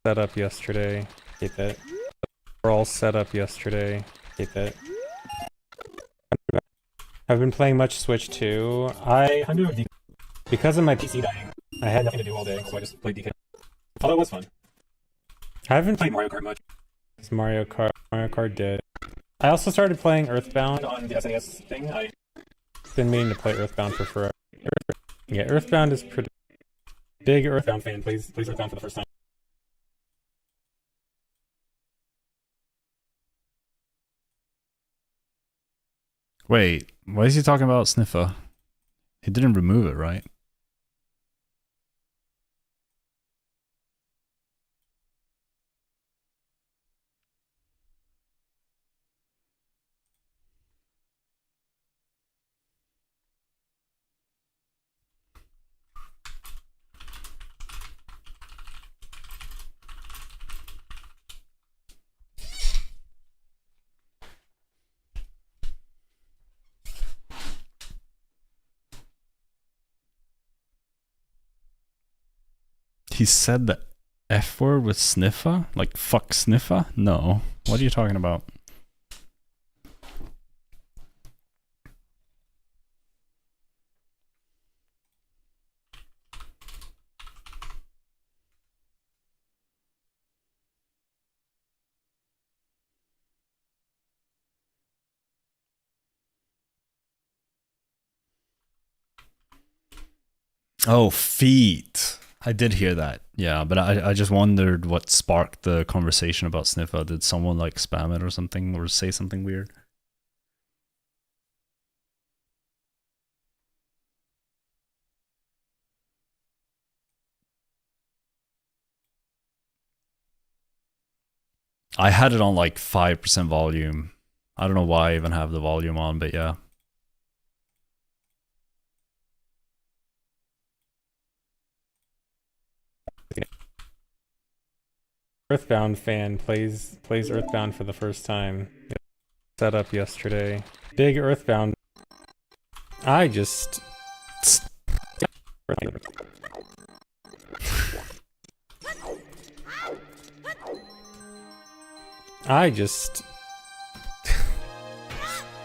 Set up yesterday. Keep it. We're all set up yesterday. Keep it. I've been playing much Switch too. Because of my PC dying, I had nothing to do all day, so I just played DK. Although it was fun. I haven't played Mario Kart much. It's Mario Kart did. I also started playing Earthbound on the SNES thing. I've been meaning to play Earthbound for forever. Yeah, Earthbound is pretty big. Earthbound fan, plays Earthbound for the first time. Wait, why is he talking about Sniffer? He didn't remove it, right? he said the F word with sniffa? Like fuck sniffa? No. What are you talking about? Oh, feet. I did hear that. Yeah, but I just wondered what sparked the conversation about sniffa. Did someone like spam it or something or say something weird? I had it on like 5% volume. I don't know why I even have the volume on, but yeah. Earthbound fan plays Earthbound for the first time. Set up yesterday. Big Earthbound. I just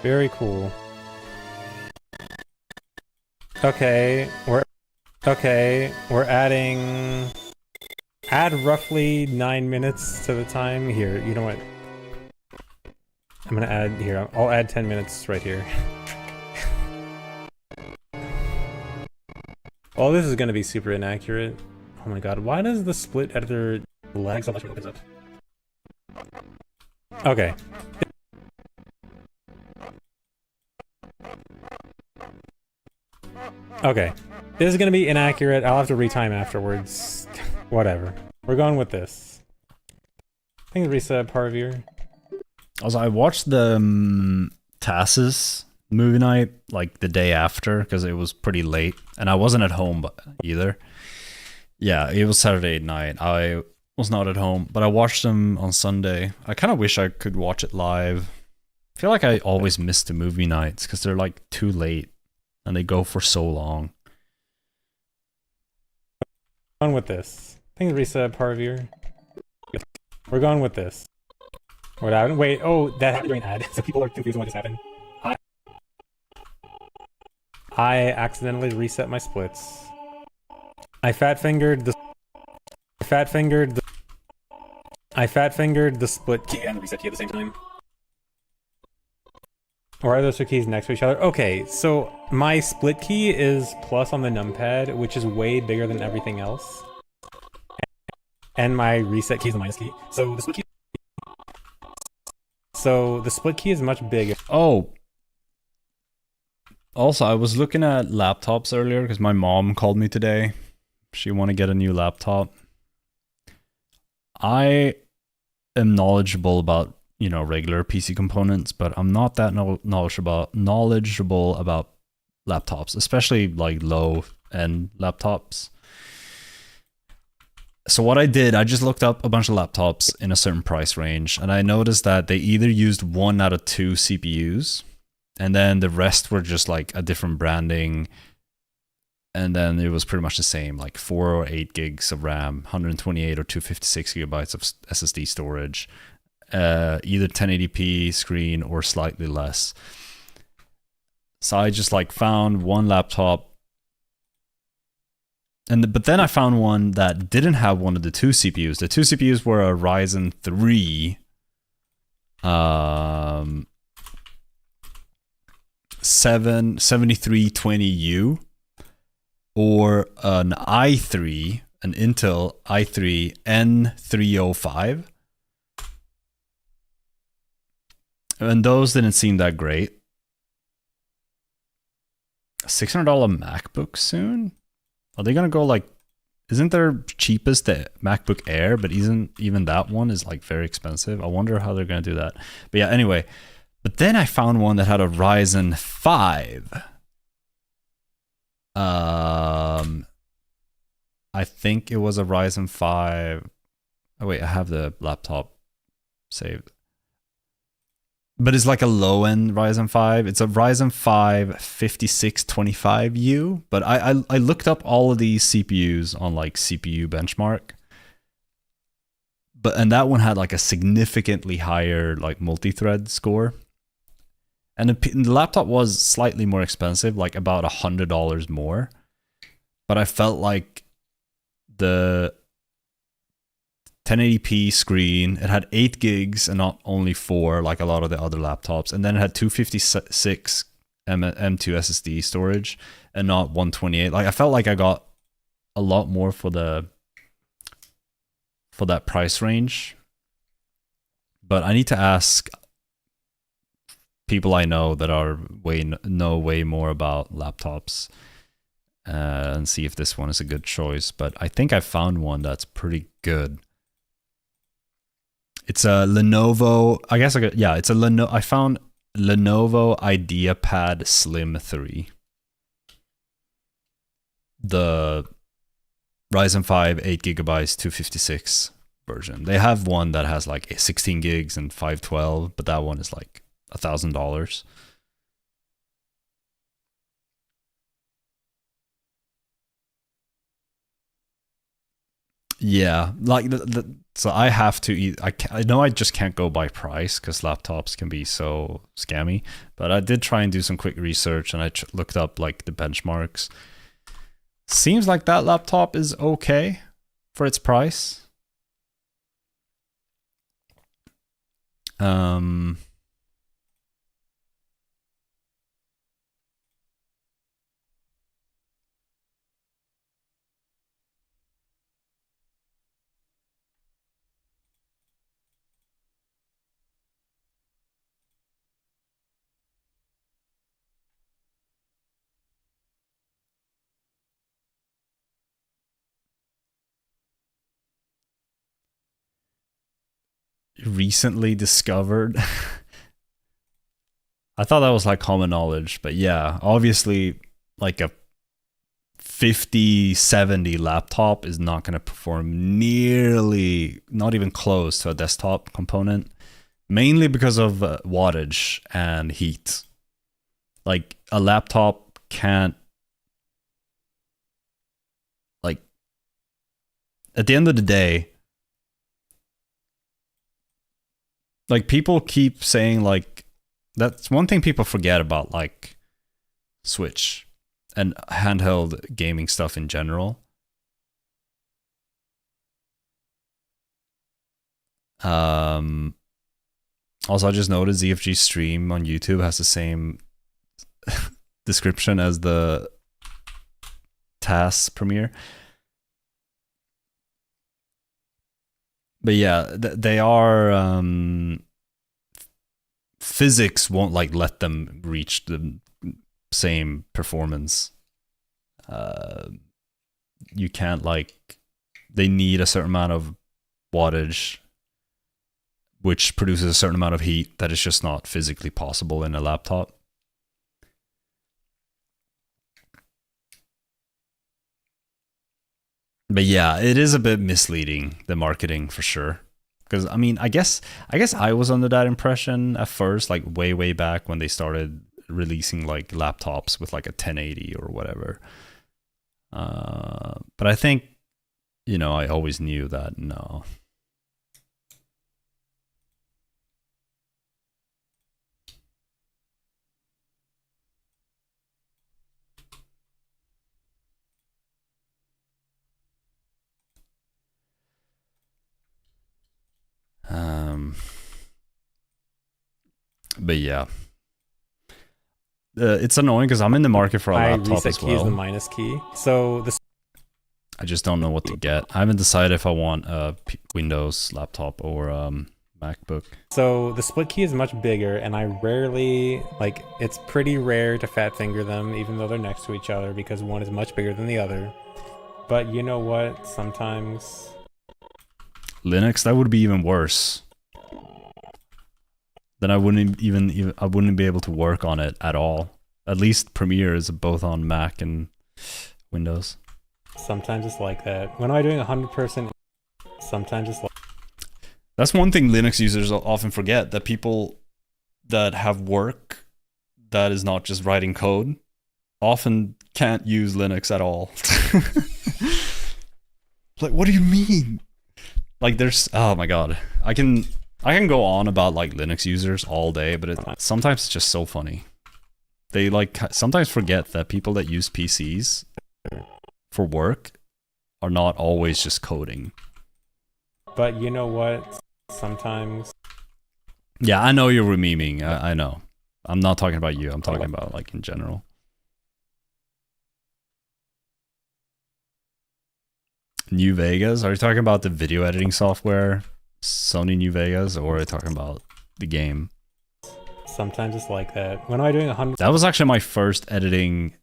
very cool. Okay, we're adding roughly 9 minutes to the time. Here, you know what? I'm gonna add here. I'll add 10 minutes right here. All this is gonna be super inaccurate. Oh my god, why does the split editor lag so much when it opens up? Okay. Okay. This is gonna be inaccurate. I'll have to retime afterwards. Whatever. We're going with this. I think reset Parvir. Also, I watched the Tassis movie night like the day after because it was pretty late and I wasn't at home either. Yeah, it was Saturday night. I was not at home, but I watched them on Sunday. I kind of wish I could watch it live. I feel like I always miss the movie nights because they're like too late and they go for so long. On with this. I think reset Parvir. We're going with this. What happened? Wait, oh, that happened during ad. So people are confused what just happened. I accidentally reset my splits. I fat fingered the split key and reset key at the same time. Or are those two keys next to each other? Okay, so my split key is plus on the numpad, which is way bigger than everything else. And my reset key is the minus key. So the split key is much bigger. Oh. Also, I was looking at laptops earlier because my mom called me today. She wanted to get a new laptop. I am knowledgeable about, you know, regular PC components, but I'm not that knowledgeable about laptops, especially like low-end laptops. So what I did, I just looked up a bunch of laptops in a certain price range, and I noticed that they either used 1 out of 2 CPUs, and then the rest were just like a different branding, and then it was pretty much the same, like 4 or 8 gigs of RAM, 128 or 256 gigabytes of SSD storage, either 1080p screen or slightly less. So I just like found one laptop, but then I found one that didn't have one of the 2 CPUs. The 2 CPUs were a Ryzen 3 7320U or an Intel i3 N305. And those didn't seem that great. $600 MacBook soon? Are they gonna go like, isn't their cheapest the MacBook Air, but isn't even that one is like very expensive? I wonder how they're gonna do that. But yeah, anyway. But then I found one that had a Ryzen 5. I think it was a Ryzen 5. Oh wait, I have the laptop saved. but it's like a low end Ryzen 5. It's a Ryzen 5 5625U. But I looked up all of these CPUs on like CPU benchmark. And that one had like a significantly higher like multi-thread score. And the laptop was slightly more expensive, like about $100 more. But I felt like the 1080p screen, it had 8 gigs and not only 4 like a lot of the other laptops. And then it had 256 M2 SSD storage and not 128. Like I felt like I got a lot more for that price range. But I need to ask people I know that know way more about laptops and see if this one is a good choice. But I think I found one that's pretty good. It's a Lenovo. It's a Lenovo. I found Lenovo IdeaPad Slim 3. The Ryzen 5 8GB 256 version. They have one that has like 16 gigs and 512, but that one is like $1,000. Yeah, like so I have to eat. I know I just can't go by price because laptops can be so scammy. But I did try and do some quick research, and I looked up like the benchmarks. Seems like that laptop is okay for its price. Recently discovered. I thought that was like common knowledge, but yeah, obviously like a 5070 laptop is not going to perform nearly, not even close to a desktop component, mainly because of wattage and heat. Like a laptop can't, like, at the end of the day, like people keep saying like, that's one thing people forget about like Switch and handheld gaming stuff in general. Also, I just noticed ZFG stream on YouTube has the same description as the TAS premiere. But yeah, they are physics won't like let them reach the same performance. You can't like, they need a certain amount of wattage, which produces a certain amount of heat that is just not physically possible in a laptop. But yeah, it is a bit misleading, the marketing for sure. Because I mean, I guess I was under that impression at first, like way back when they started releasing like laptops with like a 1080 or whatever. But I think, you know, I always knew that no. But yeah, it's annoying because I'm in the market for a laptop as reset key is the minus key. So this. I just don't know what to get. I haven't decided if I want a Windows laptop or MacBook. So the split key is much bigger, and I rarely, like, it's pretty rare to fat finger them, even though they're next to each other, because one is much bigger than the other. But you know what? Sometimes Linux, that would be even worse. Then I wouldn't be able to work on it at all. At least Premiere is both on Mac and Windows. Sometimes it's like that. When am I doing 100%? Sometimes it's like. That's one thing Linux users often forget, that people that have work that is not just writing code often can't use Linux at all. Like, what do you mean? Like, there's, oh my god, I can go on about like Linux users all day, but sometimes it's just so funny. They like sometimes forget that people that use PCs for work are not always just coding. But you know what? Sometimes. Yeah, I know you're memeing. I know. I'm not talking about you. I'm talking about like in general. New Vegas? Are you talking about the video editing software, Sony New Vegas, or are you talking about the game? Sometimes it's like that. When am I doing 100? That was actually my first editing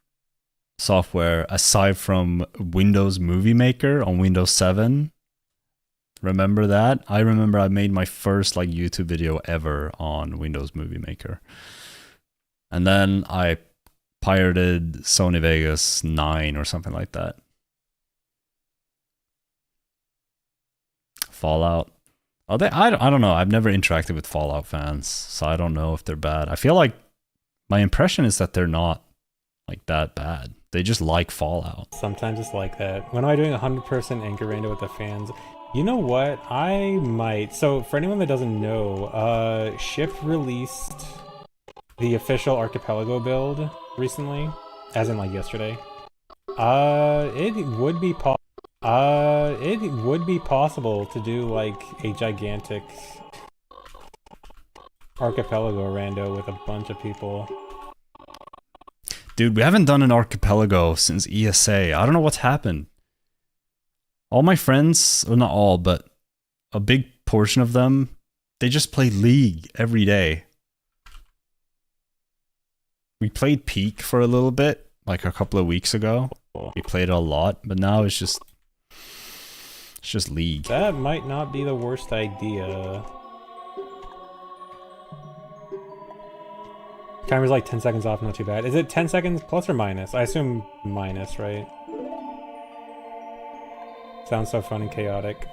software aside from Windows Movie Maker on Windows 7. Remember that? I remember I made my first like YouTube video ever on Windows Movie Maker. And then I pirated Sony Vegas 9 or something like that. Fallout. Oh, I don't know. I've never interacted with Fallout fans, so I don't know if they're bad. I feel like my impression is that they're not like that bad. They just like Fallout. Sometimes it's like that. When am I doing 100% Anchor Rando with the fans? You know what? I might. So for anyone that doesn't know, Shift released the official Archipelago build recently, as in like yesterday. It would be possible to do like a gigantic Archipelago rando with a bunch of people. Dude, we haven't done an Archipelago since ESA. I don't know what's happened. All my friends, well, not all, but a big portion of them, they just play League every day. We played Peak for a little bit, like a couple of weeks ago. We played a lot, but now it's just League. That might not be the worst idea. Timer's like 10 seconds off, not too bad. Is it 10 seconds plus or minus? I assume minus, right? Sounds so fun and chaotic.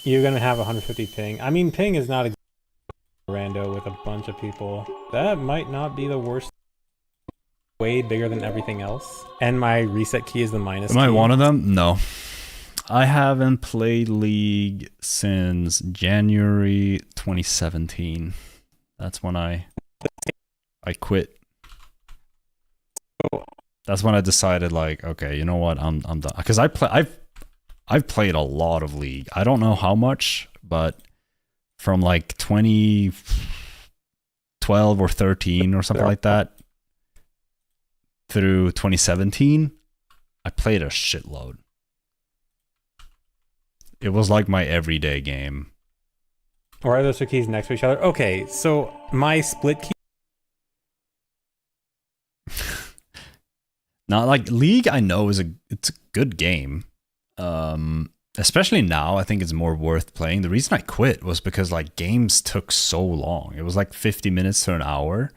You're gonna have 150 ping. I mean, ping is not a rando with a bunch of people. That might not be the worst. Way bigger than everything else. And my reset key is the minus key. Am I one of them? No. I haven't played League since January 2017. That's when I quit. That's when I decided, like, okay, you know what, I'm done. Because I've played a lot of League. I don't know how much, but from like 2012 or 13 or something like that through 2017, I played a shitload. It was like my everyday game. Or are those two keys next to each other? Okay, so my split key. Not like League, I know it's a good game. Especially now, I think it's more worth playing. The reason I quit was because like games took so long. It was like 50 minutes to an hour.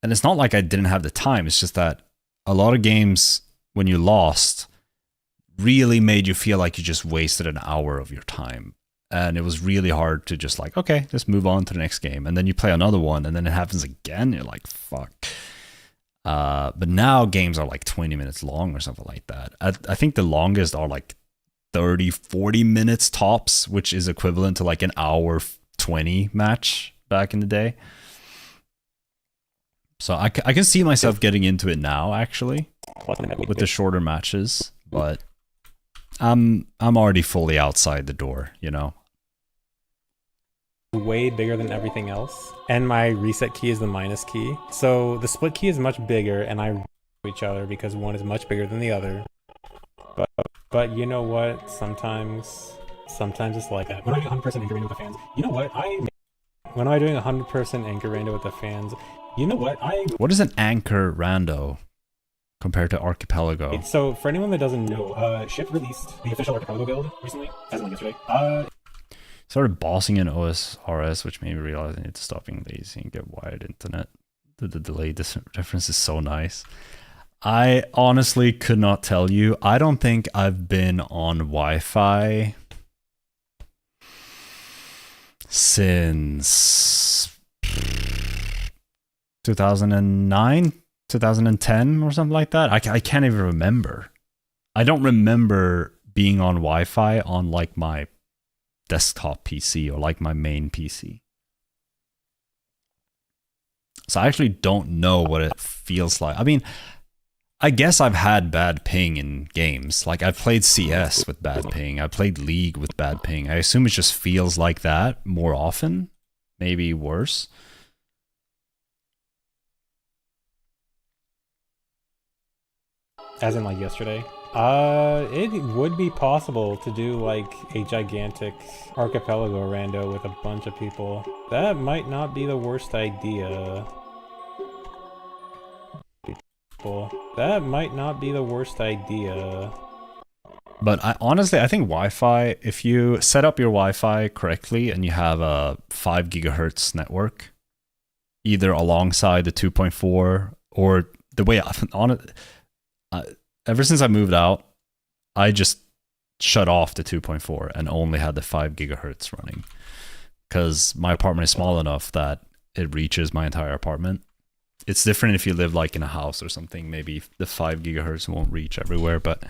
And it's not like I didn't have the time. It's just that a lot of games, when you lost, really made you feel like you just wasted an hour of your time. And it was really hard to just like, okay, let's move on to the next game. And then you play another one and then it happens again. You're like, fuck. But now games are like 20 minutes long or something like that. I think the longest are like 30, 40 minutes tops, which is equivalent to like an hour 20 match back in the day. So I can see myself getting into it now, actually, with the shorter matches. But I'm already fully outside the door, you know? Way bigger than everything else. And my reset key is the minus key. So the split key is much bigger, and I each other because one is much bigger than the other. But you know what? Sometimes it's like that. When I do 100% anchor rando with the fans, you know what? When I'm doing 100% anchor rando with the fans, you know what? What is an anchor rando compared to Archipelago? So for anyone that doesn't know, Shift released the official Archipelago build recently, as in like yesterday. Started bossing in OSRS, which made me realize I need to stop being lazy and get wired internet. The delay difference is so nice. I honestly could not tell you. I don't think I've been on Wi-Fi since 2009, 2010 or something like that. I can't even remember. I don't remember being on Wi-Fi on like my desktop PC or like my main PC. So I actually don't know what it feels like. I mean, I guess I've had bad ping in games. Like I've played CS with bad ping. I played League with bad ping. I assume it just feels like that more often. Maybe worse. As in like yesterday? It would be possible to do like a gigantic archipelago rando with a bunch of people. That might not be the worst idea. That might not be the worst idea. But honestly, I think Wi-Fi, if you set up your Wi-Fi correctly and you have a 5 gigahertz network, either alongside the 2.4 or the way on it, ever since I moved out, I just shut off the 2.4 and only had the 5 gigahertz running because my apartment is small enough that it reaches my entire apartment. It's different if you live like in a house or something. Maybe the 5 gigahertz won't reach everywhere, but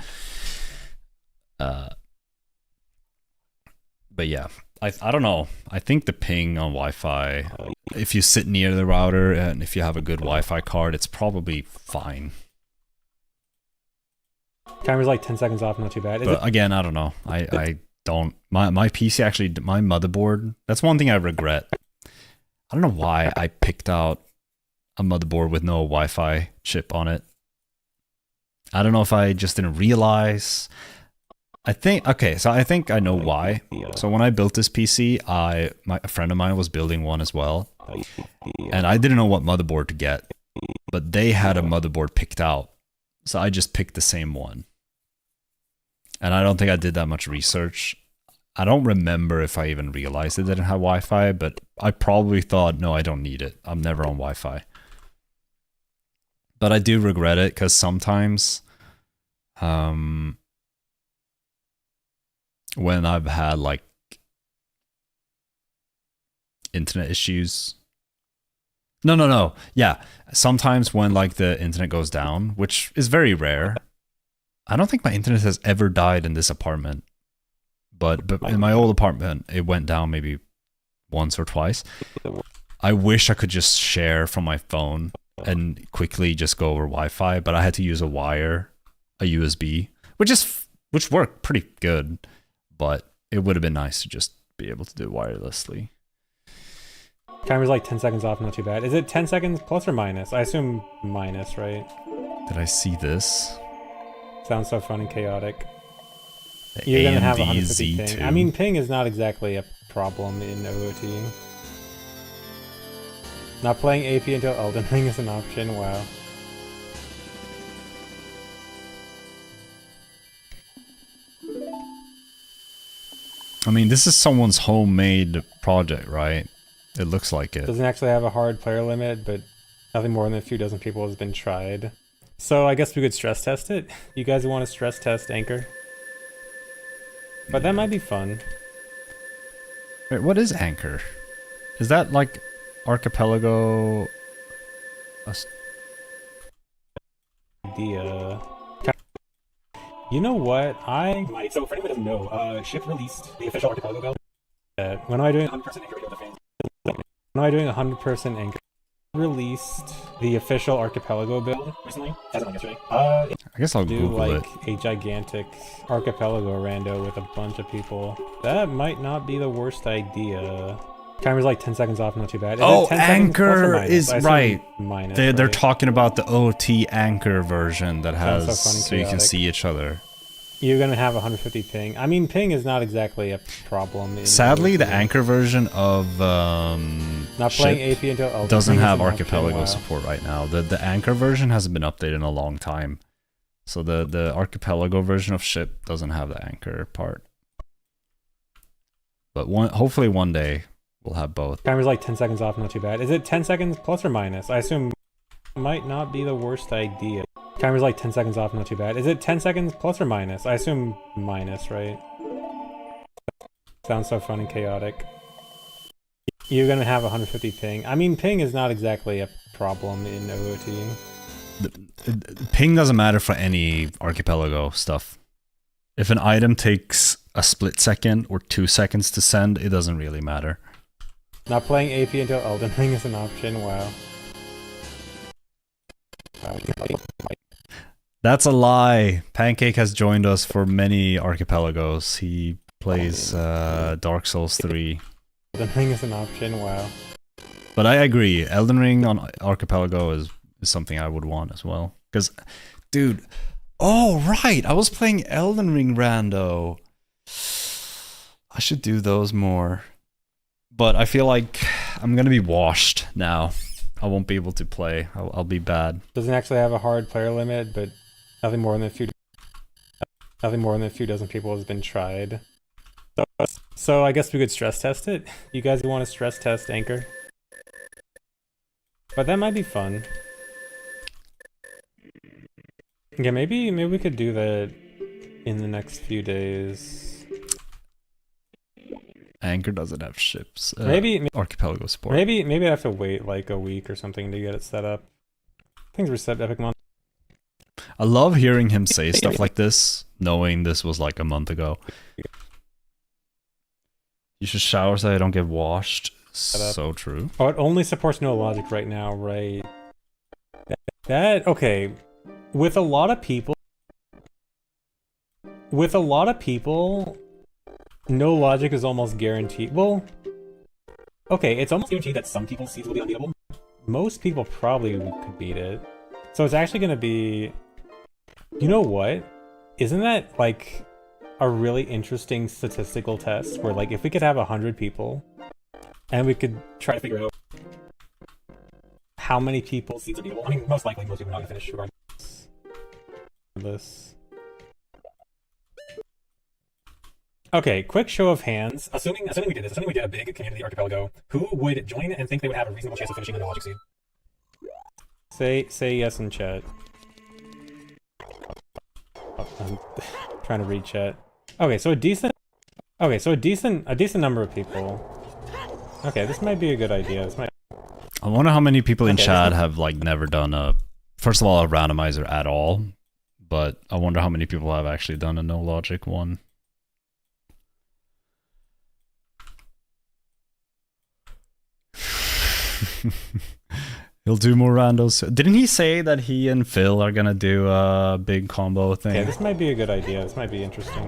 yeah, I don't know. I think the ping on Wi-Fi, if you sit near the router and if you have a good Wi-Fi card, it's probably fine. Timer's like 10 seconds off, not too bad. But again, I don't know. I don't. My PC actually, my motherboard, that's one thing I regret. I don't know why I picked out a motherboard with no Wi-Fi chip on it. I don't know if I just didn't realize. I think I know why. So when I built this PC, a friend of mine was building one as well, and I didn't know what motherboard to get, but they had a motherboard picked out, so I just picked the same one. And I don't think I did that much research. I don't remember if I even realized it didn't have Wi-Fi, but I probably thought, no, I don't need it. I'm never on Wi-Fi. But I do regret it because sometimes when I've had like internet issues. No. Yeah. Sometimes when like the internet goes down, which is very rare. I don't think my internet has ever died in this apartment. But in my old apartment, it went down maybe once or twice. I wish I could just share from my phone and quickly just go over Wi-Fi, but I had to use a wire, a USB, which worked pretty good, but it would have been nice to just be able to do it wirelessly. Timer's like 10 seconds off, not too bad. Is it 10 seconds plus or minus? I assume minus, right? Did I see this? Sounds so fun and chaotic. The You're gonna have 150 AMD ping. Z2. I mean, ping is not exactly a problem in OOT. Not playing AP until Elden Ring is an option. Wow. I mean, this is someone's homemade project, right? It looks like it. Doesn't actually have a hard player limit, but nothing more than a few dozen people has been tried. So I guess we could stress test it. You guys want to stress test Anchor? But that might be fun. Wait, what is Anchor? Is that like Archipelago? Idea. You know what? So for anybody who doesn't know, Shift released the official Archipelago build. When am I doing 100% Anchor Radio Defense? When am I doing 100% Anchor? Released the official Archipelago build recently, as of like yesterday. I guess I'll do Google like it. a gigantic archipelago rando with a bunch of people. That might not be the worst idea. Timer's like 10 seconds off, not too bad. Is Oh, it 10 seconds plus or Anchor minus? is I assume right. Minus, They're right? talking about the OT Anchor version that Sounds has so fun and so you can chaotic. see each other. You're gonna have 150 ping. I mean, ping is not exactly a problem. In Sadly, the OOT. Anchor version of Not playing Ship AP until Elden doesn't Ring is have an Archipelago option. Wow. support right now. The Anchor version hasn't been updated in a long time. So the Archipelago version of Ship doesn't have the Anchor part. But hopefully one day we'll have both. Timer's like 10 seconds off, not too bad. Is it 10 seconds plus or minus? I assume might not be the worst idea. Timer's like 10 seconds off, not too bad. Is it 10 seconds plus or minus? I assume minus, right? Sounds so fun and chaotic. You're gonna have 150 ping. I mean, ping is not exactly a problem in OOT. Ping doesn't matter for any archipelago stuff. If an item takes a split second or 2 seconds to send, it doesn't really matter. Not playing AP until Elden Ring is an option. Wow. That's a lie. Pancake has joined us for many archipelagos. He plays Dark Souls 3. Elden Ring is an option. Wow. But I agree. Elden Ring on Archipelago is something I would want as well. Because, dude, oh, right. I was playing Elden Ring rando. I should do those more. But I feel like I'm going to be washed now. I won't be able to play. I'll be bad. Doesn't actually have a hard player limit, but nothing more than a few dozen people has been tried. So I guess we could stress test it. You guys want to stress test Anchor? But that might be fun. Yeah, maybe we could do that in the next few days. Anchor doesn't have ships. Maybe Archipelago support. Maybe I have to wait like a week or something to get it set up. Things reset Epic Month. I love hearing him say stuff like this, knowing this was like a month ago. You should shower so I don't get washed. So true. Oh, it only supports no logic right now, right? Okay. With a lot of people, no logic is almost guaranteed. Well, okay, it's almost guaranteed that some people's seeds will be unbeatable. Most people probably could beat it. So it's actually going to be... You know what? Isn't that, like, a really interesting statistical test where, like, if we could have 100 people and we could try to figure out how many people's seeds are beatable. I mean, most likely most people are not going to finish regardless of this. Okay, quick show of hands. Assuming we did a big community archipelago, who would join and think they would have a reasonable chance of finishing on the logic seed? Say yes in chat. Oh, I'm trying to read chat. Okay, so a decent number of people. Okay, this might be a good idea. I wonder how many people in chat have like never done first of all, a randomizer at all, but I wonder how many people have actually done a no logic one. He'll do more randos. Didn't he say that he and Phil are gonna do a big combo thing? Yeah, this might be a good idea. This might be interesting.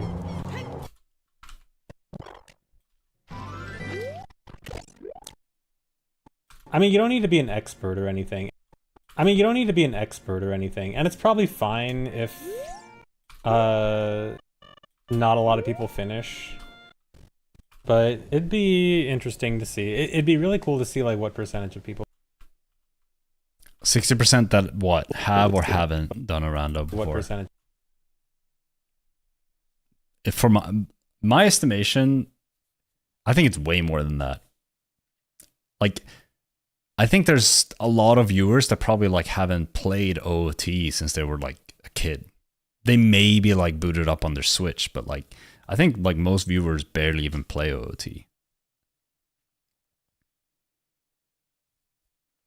I mean, you don't need to be an expert or anything. And it's probably fine if not a lot of people finish. But it'd be interesting to see. It'd be really cool to see like what percentage of people 60% that what have or haven't done a rando before. What percentage? If for my estimation, I think it's way more than that. Like, I think there's a lot of viewers that probably like haven't played OOT since they were like a kid. They may be like booted up on their Switch, but like I think like most viewers barely even play OOT.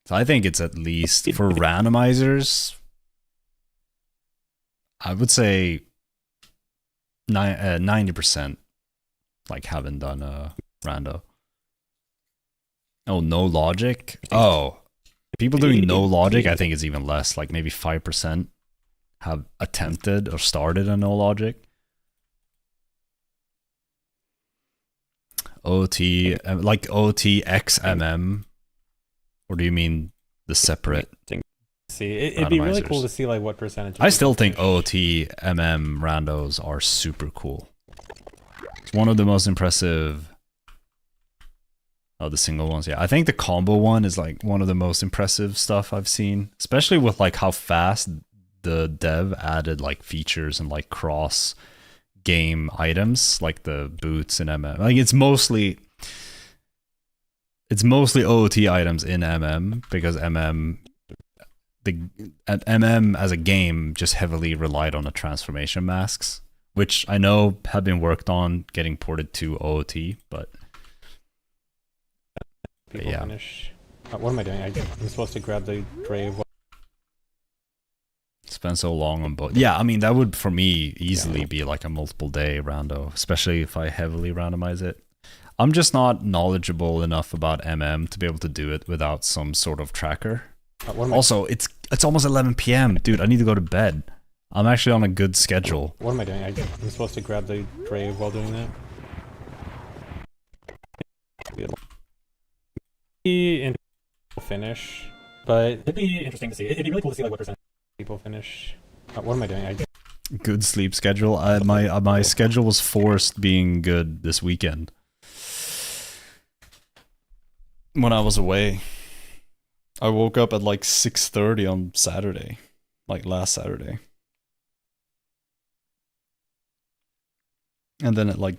So I think it's at least for randomizers, I would say 90% like haven't done a rando. Oh, no logic? Oh, people doing no logic, I think it's even less. Like maybe 5% have attempted or started a no logic. OT, like OT XMM. Or do you mean the separate? See, it'd be really cool to see like what percentage. I still think OT MM randos are super cool. It's one of the most impressive. Oh, the single ones, yeah. I think the combo one is like one of the most impressive stuff I've seen, especially with like how fast the dev added like features and like cross game items, like the boots and MM. Like it's mostly OOT items in MM because MM as a game just heavily relied on the transformation masks, which I know have been worked on getting ported to OOT, but People finish. What am I doing? I'm supposed to grab the grave. Spend so long on both. Yeah, I mean, that would, for me, easily be like a multiple day rando, especially if I heavily randomize it. I'm just not knowledgeable enough about MM to be able to do it without some sort of tracker. Also, it's almost 11 p.m. Dude, I need to go to bed. I'm actually on a good schedule. What am I doing? I'm supposed to grab the grave while doing that. Finish, but it'd be interesting to see. It'd be really cool to see like what percent people finish. What am I doing? Good sleep schedule. My schedule was forced being good this weekend when I was away. I woke up at like 6:30 on Saturday, like last Saturday, and then at like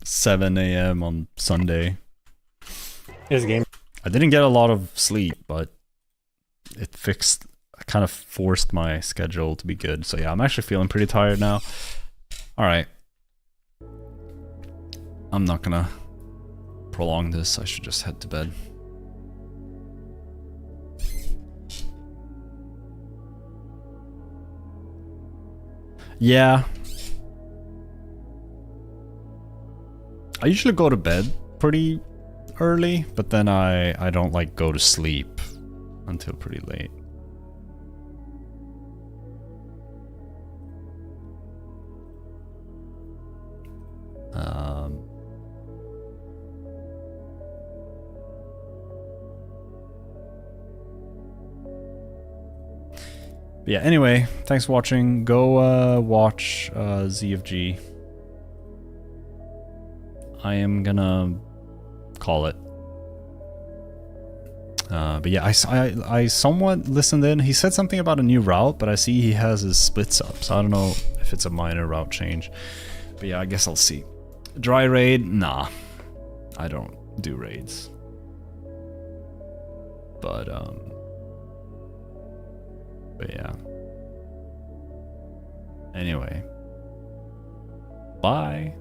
7 a.m. on Sunday. This game. I didn't get a lot of sleep, but it kind of forced my schedule to be good. So yeah, I'm actually feeling pretty tired now. All right. I'm not gonna prolong this. I should just head to bed. Yeah. I usually go to bed pretty early, but then I don't like go to sleep until pretty late. Yeah, anyway, thanks for watching. Go watch ZFG. I am gonna call it. But yeah, I somewhat listened in. He said something about a new route, but I see he has his splits up, so I don't know if it's a minor route change. But yeah, I guess I'll see. Dry raid? Nah. I don't do raids. But yeah. Anyway. Bye.